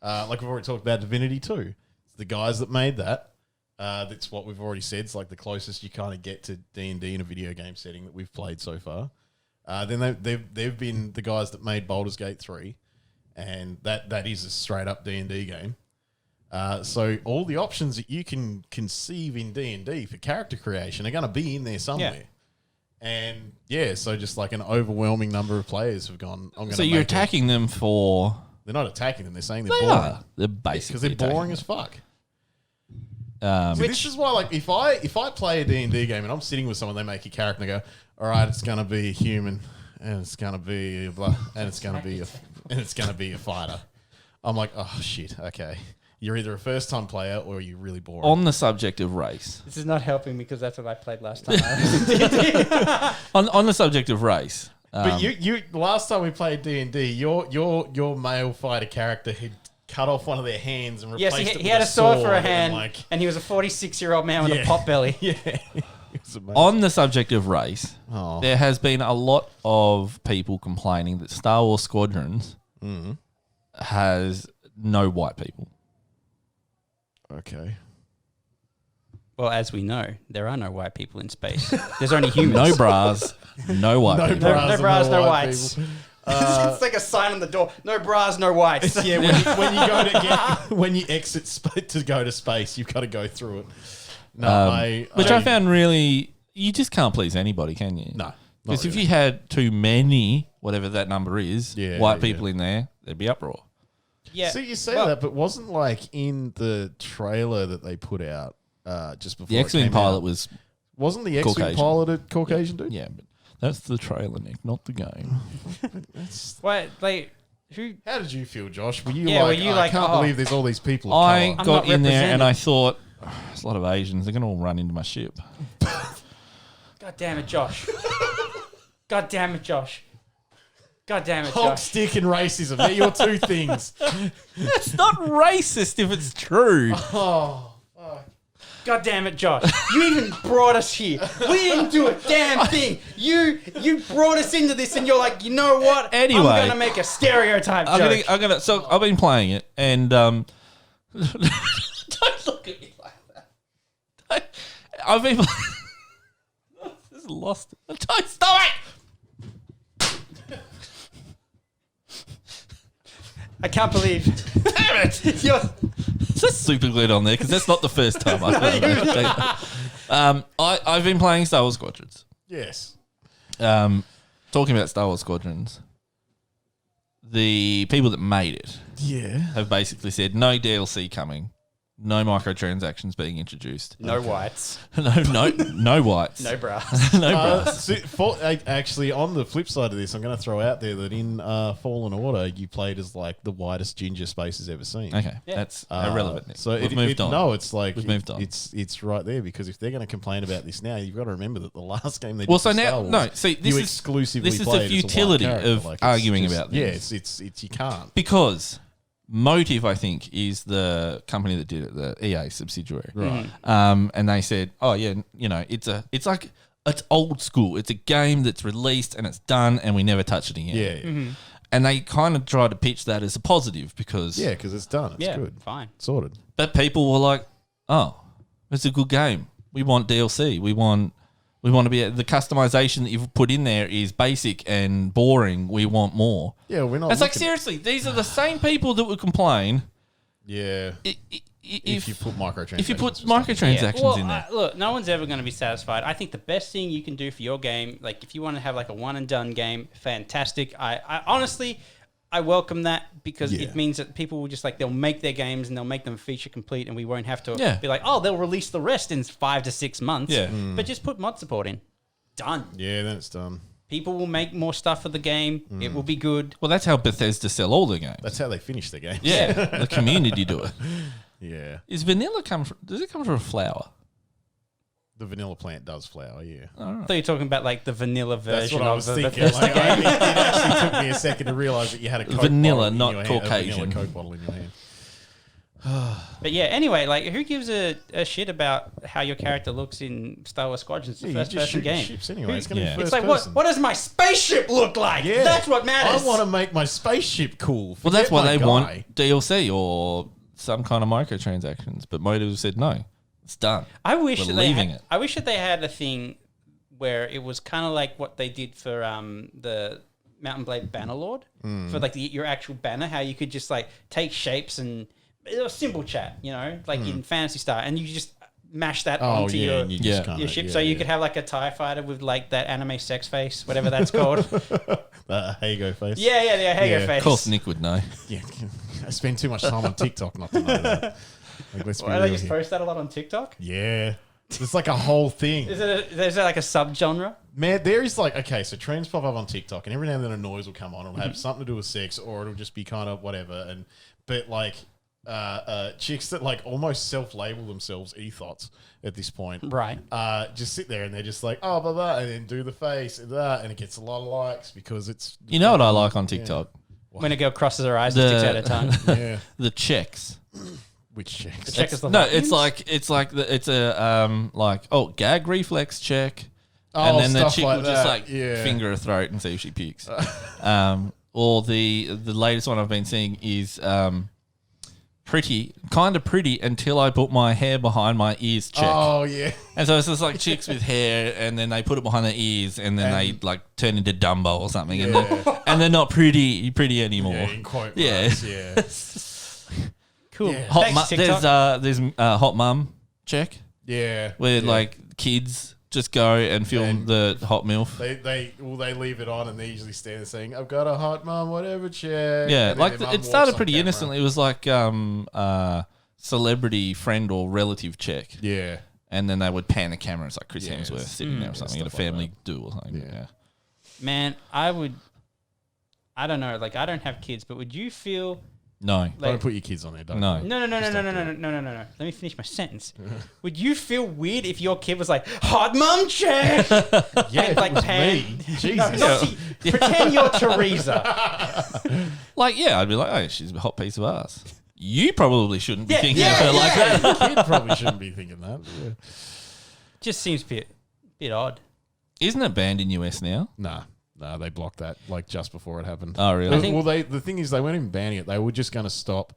like we've already talked about Divinity 2. It's the guys that made that. That's what we've already said. It's like the closest you kind of get to D&D in a video game setting that we've played so far. Then they've been the guys that made Baldur's Gate 3, and that is a straight-up D&D game. So all the options that you can conceive in D&D for character creation are going to be in there somewhere.
Yeah.
And yeah, so just like an overwhelming number of players have gone. I'm going
So you're attacking them for...
They're not attacking them. They're saying they're
They
boring
are. They're
because
basically
they're boring
attacking
as fuck.
them.
See, this is why, like, if I play a D&D game and I'm sitting with someone, they make a character and I go, all right, it's going to be a human, and it's going to be a blah, and it's going to be a fighter. I'm like, oh shit, okay. You're either a first time player or you're really boring.
On the subject of race.
This is not helping me because that's what I played last time.
On the subject of race.
But you last time we played D&D, your male fighter character had cut off one of their hands and
Yes,
replaced it
he
with
had a sword for a
and,
hand,
like,
and he was a 46-year-old man with
Yeah.
a pot belly.
yeah. It was amazing.
On the subject of race,
Oh.
there has been a lot of people complaining that Star Wars Squadrons has no white people.
Okay.
Well, as we know, there are no white people in space. There's only humans.
No bras, no white people.
no bras, no whites.
people.
It's like a sign on the door. No bras, no whites.
Yeah, when you go to when you exit to go to space, you've got to go through it. No,
Which I found really, you just can't please anybody, can you?
No, not
Because if
really.
you had too many, whatever that number is,
Yeah,
white
yeah.
people in there, there'd be uproar.
Yeah.
See, you say
Well,
that, but wasn't like in the trailer that they put out, just before
The
it
X-Wing
came
pilot
out.
was
Wasn't the X-Wing
Caucasian.
pilot a Caucasian dude?
yeah, but that's the trailer, Nick, not the game.
What, like, who?
How did you feel, Josh? Were you
Yeah,
like,
were you
I
like,
can't
oh.
believe there's all these people of
I
colour?
got
not
in there and
represented.
I thought, there's a lot of Asians. They're going to all run into my ship.
God damn it, Josh. God damn it, Josh. God damn it,
Hulk
Josh.
stick and racism. They're your two things.
It's not racist if it's true.
God damn it, Josh. You even brought us here. We didn't do a damn thing. You brought us into this and you're like, you know what?
Anyway.
I'm going to make a stereotype joke.
So I've been playing it and don't look at me like that. I've been this is lost. Don't stop it.
I can't believe.
Damn it.
You're,
It's just super glued on there because that's not the first time I've done that. I've been playing Star Wars Squadrons.
Yes.
Talking about Star Wars Squadrons, the people that made it
Yeah.
have basically said no DLC coming, no microtransactions being introduced,
no whites.
no whites,
No brass.
no brass.
Actually, on the flip side of this, I'm going to throw out there that in Fallen Order, you played as like the whitest ginger space has ever seen.
Okay, that's irrelevant. Nick.
So
We've moved on.
No, it's like
We've moved on.
It's right there because if they're going to complain about this now, you've got to remember that the last game they did
Well,
for
so now,
Star Wars,
no. See,
you
this
exclusively
is the
played as a white
futility
character.
of
Like, it's
arguing
just-
about
Yeah,
this.
it's you can't.
Because Motive, I think, is the company that did it, the EA subsidiary.
Right.
And they said, "Oh yeah, you know, it's old school. It's a game that's released and it's done, and we never touch it again."
Yeah, yeah.
And they kind of try to pitch that as a positive because,
Yeah, because it's done. It's
Yeah,
good.
fine.
Sorted.
but people were like, "Oh, it's a good game. We want DLC. We want to be the customization that you've put in there is basic and boring. We want more."
Yeah, we're not.
It's like
looking-
seriously, these are the same people that would complain
Yeah. If you put microtransactions.
if you put
or something.
microtransactions
Well,
in there.
look, no one's ever going to be satisfied. I think the best thing you can do for your game, like if you want to have like a one and done game, fantastic. I honestly, I welcome that because
Yeah.
it means that people will just like, they'll make their games and they'll make them feature complete and we won't have to
Yeah.
be like, oh, they'll release the rest in 5 to 6 months.
Yeah.
But just put mod support in. Done.
Yeah, then it's done.
People will make more stuff for the game. It will be good.
Well, that's how Bethesda sell all their games.
That's how they finish the game.
Yeah, the community do it.
Yeah.
Is vanilla come from? Does it come from a flower?
The vanilla plant does flower, yeah.
I thought you were talking about like the vanilla
That's
version
what I
of
was
the
thinking.
Bethesda
Like,
game.
it actually took me a second to realise that you had a Coke
Vanilla,
bottle in
not
your hand,
Caucasian.
a vanilla Coke bottle in your hand.
But yeah, anyway, like who gives a shit about how your character looks in Star Wars Squadrons? It's a
Yeah, you
first
just
person
shoot
game.
ships anyway. It's going to
Yeah.
be
It's
first
like
person.
what does my spaceship look like?
Yeah.
That's what matters.
I want to make my spaceship cool.
Well, that's
Forget
why
my
they
guy.
want DLC or some kind of microtransactions. But Motive said no, it's done.
I wish
We're
that they
leaving
had,
it.
I wish that they had a thing where it was kind of like what they did for the Mountain Blade Bannerlord for like your actual banner. How you could just like take shapes and it was simple chat, you know, like in Phantasy Star, and you just mash that
Oh,
onto
yeah.
your
and you
Yeah.
just kinda,
your ship,
yeah,
so you
yeah.
could have like a TIE fighter with like that anime sex face, whatever that's called.
Hago face.
Yeah, the Hager
Yeah.
face.
Of course, Nick would know.
Yeah. I spend too much time on TikTok not to know that. Like, let's be
Why do
real
they just
here.
post that a lot on TikTok?
Yeah. It's like a whole thing.
Is there like a subgenre?
Man, there is like, okay, so trends pop up on TikTok, and every now and then a noise will come on. It'll have something to do with sex, or it'll just be kind of whatever. But like, chicks that like almost self-label themselves ethots at this point,
Right.
just sit there and they're just like, oh, blah, blah, and then do the face and that, and it gets a lot of likes because it's.
You know what I like on TikTok?
When a girl crosses her eyes and sticks out her tongue.
Yeah.
The checks.
Which chicks?
Check is the
No,
volumes?
it's a like gag reflex check,
Oh,
and then the
stuff
chick
like
will just
that,
like
yeah.
finger her throat and see if she pukes. Or the latest one I've been seeing is kind of pretty until I put my hair behind my ears check.
Oh, yeah.
And so it's just like chicks with hair, and then they put it behind their ears, and then they like turn into Dumbo or something, and they're not pretty anymore.
Yeah, in quote
Yeah.
marks, yeah.
Cool.
Yeah.
Hot
Thanks, TikTok.
there's hot mum check
Yeah.
where
yeah.
like kids just go and film
And-
the hot milf.
They leave it on and they usually stand there saying, "I've got a hot mum, whatever check."
Yeah,
And then
like
their mum
it
walks
started
on
pretty
camera.
innocently. It was like celebrity friend or relative check.
Yeah.
And then they would pan the camera. It's like Chris
Yeah,
Hemsworth
it's-
sitting there or something at a
stuff like
family do or something.
Yeah.
Yeah.
Man, I don't know. Like, I don't have kids, but would you feel
No.
like
Don't put your kids on there. Don't.
No.
No. Let me finish my sentence. Would you feel weird if your kid was like, hot mum check?
Yeah,
And,
if
like,
it was
pan.
me. Jesus.
No, not to- pretend you're Teresa.
Like, yeah, I'd be like, oh, she's a hot piece of ass. You probably shouldn't be
Yeah,
thinking
yeah,
of her like that.
The kid probably shouldn't be thinking that. Yeah.
Just seems a bit odd.
Isn't it banned in US now?
Nah, they blocked that like just before it happened.
Oh, really?
I think-
The thing is, they weren't even banning it. They were just going to stop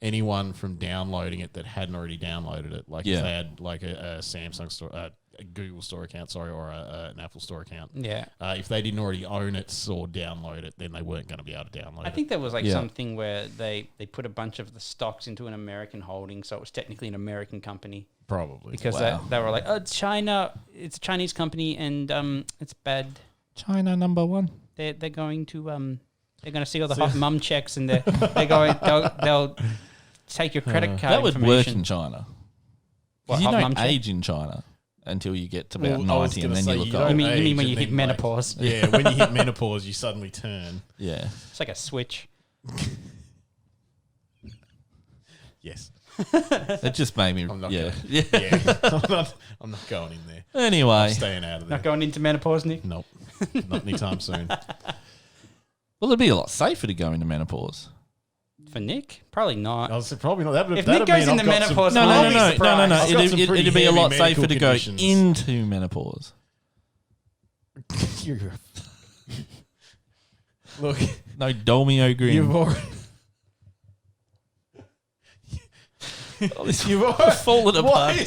anyone from downloading it that hadn't already downloaded it. Like
Yeah.
if they had like a Samsung store, a Google Store account, or an Apple Store account.
Yeah.
If they didn't already own it or download it, then they weren't going to be able to download
I
it.
think there was like
Yeah.
something where they put a bunch of the stocks into an American holding, so it was technically an American company
Probably.
because
Wow.
they were like, oh, it's a Chinese company, and it's bad.
China #1.
They're going to see all the hot mum checks, and they'll take your credit card
That would work
information.
in China.
What,
Because you
hot
don't
mum check?
age in China until you get to about
Well, I was
90 and
gonna
then
say,
you look
you
old.
don't
You mean
age
when you
and
hit
then, like-
menopause?
Yeah, when you hit menopause, you suddenly turn.
Yeah.
It's like a switch.
Yes.
It just made me.
I'm not
Yeah.
gonna-
Yeah.
Yeah. I'm not going in there.
Anyway.
I'm staying out of there.
Not going into menopause, Nick.
Nope. Not anytime soon.
Well, it'd be a lot safer to go into menopause.
For Nick, probably not.
I was probably not. That
If Nick goes into menopause, I'll be surprised.
I've got some
It'd
pretty
be a lot
heavy medical
safer to go
conditions.
into menopause.
Look,
No Dolmio grin.
you've already.
Oh, this
You've already
fallen apart.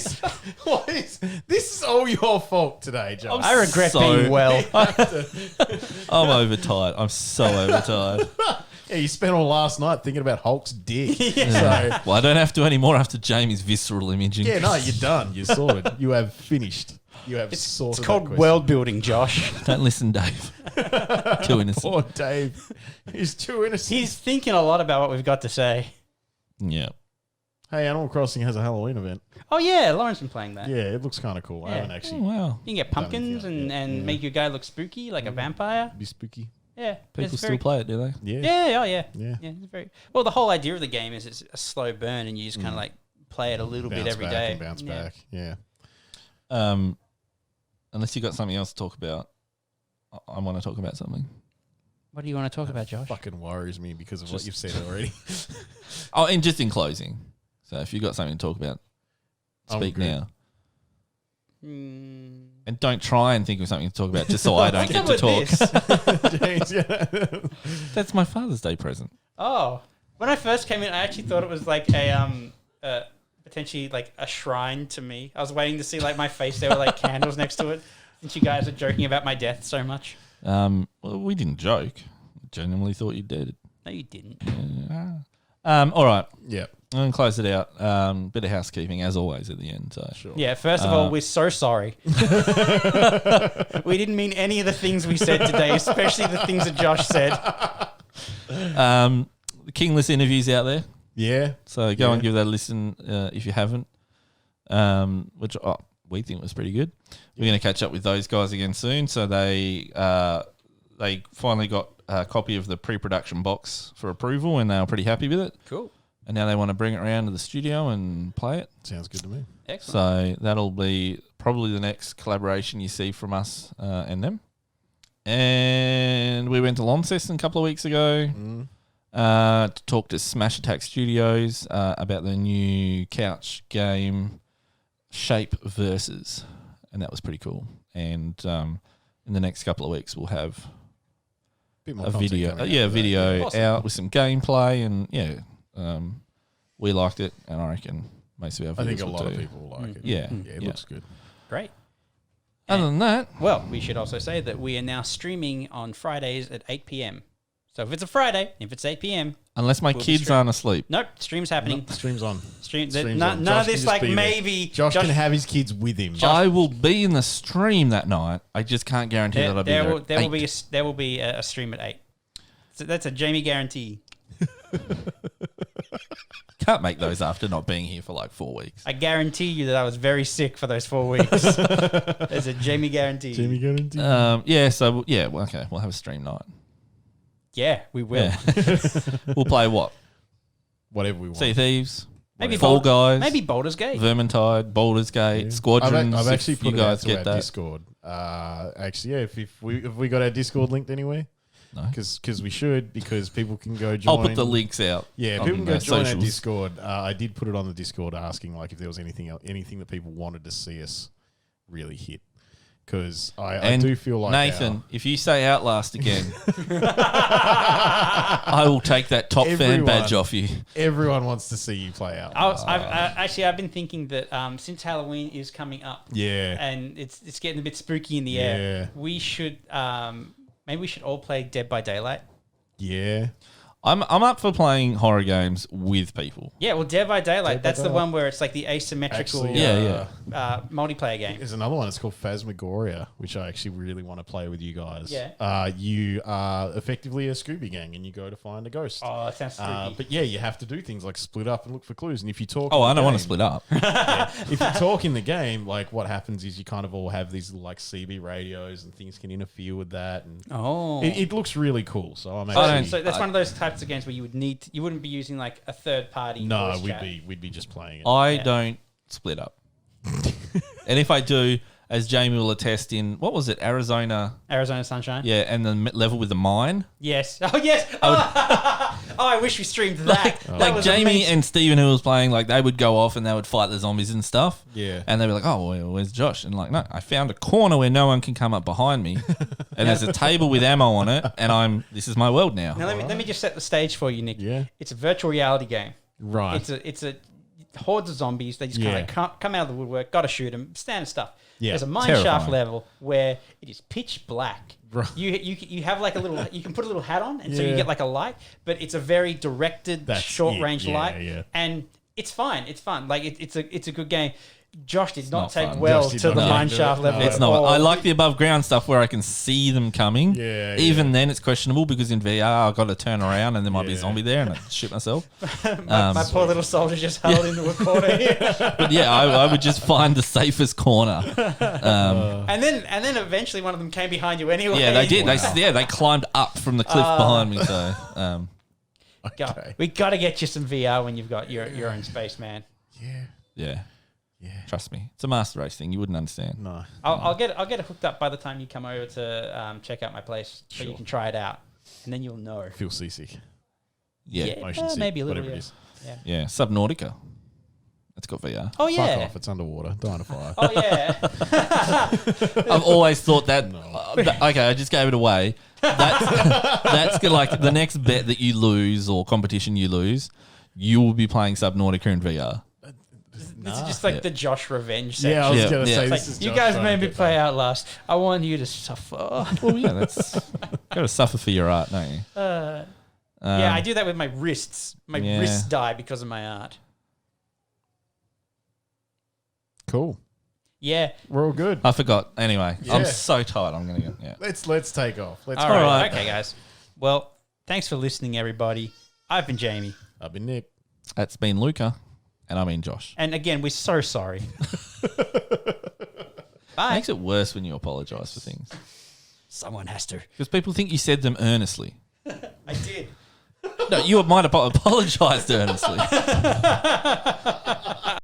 What is? This is all your fault today, John.
I regret
So-
being well.
I'm overtired. I'm so overtired.
Yeah, you spent all last night thinking about Hulk's dick. So,
Well, I don't have to anymore after Jamie's visceral imaging.
yeah, no, you're done. You're sorted. You have finished. You have sorted.
It's
that
called
question.
world building, Josh.
Don't listen, Dave. Too innocent.
Poor Dave. He's too innocent.
He's thinking a lot about what we've got to say.
Yeah.
Hey, Animal Crossing has a Halloween event.
Oh yeah, Lauren's been playing that.
Yeah, it looks kind of cool. I
Yeah.
haven't
Oh,
actually.
wow.
You can get pumpkins
anything
and,
yet.
make your guy look spooky like a vampire.
Be spooky.
Yeah,
People
it's
still
very,
play it, do they?
Yeah.
Yeah, oh yeah,
Yeah.
It's very well. The whole idea of the game is it's a slow burn, and you just kind of like play it a little bit
Bounce
every
back
day.
and bounce
Yeah.
back. Yeah.
Unless you got something else to talk about, I want to talk about something.
What do you want to talk about, Josh?
Fucking worries me because of what
Just-
you've said already.
Oh, and just in closing. So if you got something to talk about,
I'm
speak
good.
now.
Mm.
And don't try and think of something to talk about just so I don't get
What's
to
up
talk.
with this?
James, yeah.
That's my Father's Day present.
Oh, when I first came in, I actually thought it was like a potentially like a shrine to me. I was waiting to see like my face. There were like candles next to it. Since you guys are joking about my death so much.
Well, we didn't joke. Genuinely thought you did.
No, you didn't.
All right.
Yeah.
I'm going to close it out. Bit of housekeeping, as always, at the end. So.
Sure.
Yeah, first of all, we're so sorry. We didn't mean any of the things we said today, especially the things that Josh said.
The Kingless interviews out there.
Yeah.
So go
Yeah.
and give that a listen if you haven't, which we think was pretty good. We're going to catch up with those guys again soon. So they finally got a copy of the pre-production box for approval, and they were pretty happy with it.
Cool.
And now they want to bring it around to the studio and play it.
Sounds good to me.
Excellent.
So that'll be probably the next collaboration you see from us and them. And we went to Launceston a couple of weeks ago to talk to Smash Attack Studios about the new couch game Shape Versus. And that was pretty cool. And in the next couple of weeks, we'll have
Bit more
a
content
video,
coming out of that.
video
Awesome.
out with some gameplay. And we liked it. And I reckon most of our
I
viewers
think a
will
lot of
too.
people like it.
Yeah.
Yeah, it
Yeah.
looks good.
Great.
Other than that,
Well, we should also say that we are now streaming on Fridays at 8 p.m. So if it's a Friday, if it's 8 p.m.,
unless my
We'll be
kids
streaming.
aren't asleep,
nope, stream's happening.
Stream's on.
Stream,
Stream's
none
on.
none
Josh
of
can
this
just
like
be there.
maybe.
Josh can have his kids with him.
I will be in the stream that night. I just can't guarantee that I'll be there.
There will be a stream at 8. So that's a Jamie guarantee.
can't make those after not being here for like 4 weeks.
I guarantee you that I was very sick for those 4 weeks. There's a Jamie guarantee.
Jimmy guarantee.
Yeah, so yeah, well, okay, we'll have a stream night.
Yeah, we will.
Yeah. We'll play what?
Whatever we want.
Sea Thieves,
Maybe
Fall Guys,
Maybe Baldur's Gate.
Vermintide, Baldur's Gate, Squadrons.
I've actually
if
put
you
it out
guys
to
get
our
that.
Discord. Actually, yeah. If we got our Discord linked anywhere,
No.
because we should, because people can go join.
I'll put the links out.
Yeah,
on
people can go join our
socials.
Discord. I did put it on the Discord asking like if there was anything that people wanted to see us really hit. Because I
And
do feel like
Nathan, if you say Outlast again, I will take that top fan
Everyone.
badge off you.
everyone wants to see you play out.
I've been thinking that since Halloween is coming up,
Yeah.
and it's getting a bit spooky in the air,
Yeah.
we should maybe we should all play Dead by Daylight.
Yeah.
I'm up for playing horror games with people.
Yeah, well, Dead by Daylight.
Dead by
that's the
Daylight.
one where it's like the asymmetrical
Actually,
Yeah,
multiplayer game.
There's another one. It's called Phasmagoria, which I actually really want to play with you guys.
Yeah.
You are effectively a Scooby Gang, and you go to find a ghost.
Oh, that sounds spooky.
But yeah, you have to do things like split up and look for clues. And if you talk,
Oh,
in
I
the
don't want to
game-
split up.
If you talk in the game, like what happens is you kind of all have these like CB radios, and things can interfere with that. And
oh.
it looks really cool. So I'm
So,
actually
so that's one of those types of games where you would need you wouldn't be using like a third party.
no,
voice chat.
we'd be just playing it.
I don't split up. And if I do, as Jamie will attest in, what was it, Arizona?
Arizona Sunshine.
Yeah, and the level with the mine.
Yes. Oh yes. Oh, I wish we streamed that. That
Like
was
Jamie
amazing.
and Steven, who was playing, like they would go off and they would fight the zombies and stuff.
Yeah.
And they'd be like, "Oh, where's Josh?" And like, no, I found a corner where no one can come up behind me, and there's a table with ammo on it, and this is my world now.
Now let me just set the stage for you, Nick.
Yeah.
It's a virtual reality game.
Right.
It's a hordes of zombies. They just kind
Yeah.
of come out of the woodwork. Got to shoot them. Standard stuff.
Yeah.
There's a mine shaft
Terrifying.
level where it is pitch black.
Right.
You have like a little. You can put a little hat on, and so you
Yeah.
get like a light. But it's a very directed,
That's
short
it.
range
Yeah,
light,
yeah.
and it's fine. It's fun. Like it's a good game. Josh did not
not
take
fun.
well
Josh did
to
not
the
like
mine
it.
shaft level.
No.
It's
at
not.
all.
I like the above ground stuff where I can see them coming.
Yeah,
Even
yeah.
then, it's questionable because in VR, I've got to turn around and there might be a
Yeah.
zombie there and I shit myself.
My poor little soldier just held into a corner here.
But yeah, I would just find the safest corner.
And then eventually one of them came behind you anyway.
Yeah, they did. They climbed up from the cliff behind me. So
Okay.
We got to get you some VR when you've got your own space, man.
Yeah.
yeah,
Yeah.
trust me, it's a master race thing. You wouldn't understand.
No.
I'll get it hooked up by the time you come over to check out my place, so you
Sure.
can try it out, and then you'll know.
Feel seasick.
Yeah,
Motion sick.
maybe a little.
Whatever
Yeah.
it is.
yeah. Subnautica. It's got VR.
Oh
Fuck
yeah.
off. It's underwater. Dying of fire.
Oh yeah.
I've always thought that.
No.
Okay, I just gave it away. That's like the next bet that you lose or competition you lose, you will be playing Subnautica in VR.
This is just like the Josh revenge section.
Yeah, I was
Yeah,
going to
yeah.
say
It's
this
like,
is
you
Josh
guys
trying
made
to
me
get
play
back.
Outlast. I want you to suffer.
Well, yeah, that's got to suffer for your art, don't you?
Yeah, I do that with my wrists. My
yeah.
wrists die because of my art.
Cool.
Yeah.
We're all good.
I forgot. Anyway, I'm
Yeah.
so tired. I'm gonna go. Yeah.
Let's take off. Let's
All
go.
right.
right.
Okay, guys. Well, thanks for listening, everybody. I've been Jamie.
I've been Nick.
That's been Luca, and I mean Josh.
And again, we're so sorry. Bye.
Makes it worse when you apologise for things
Someone has to.
because people think you said them earnestly.
I did.
No, you might have apologised earnestly.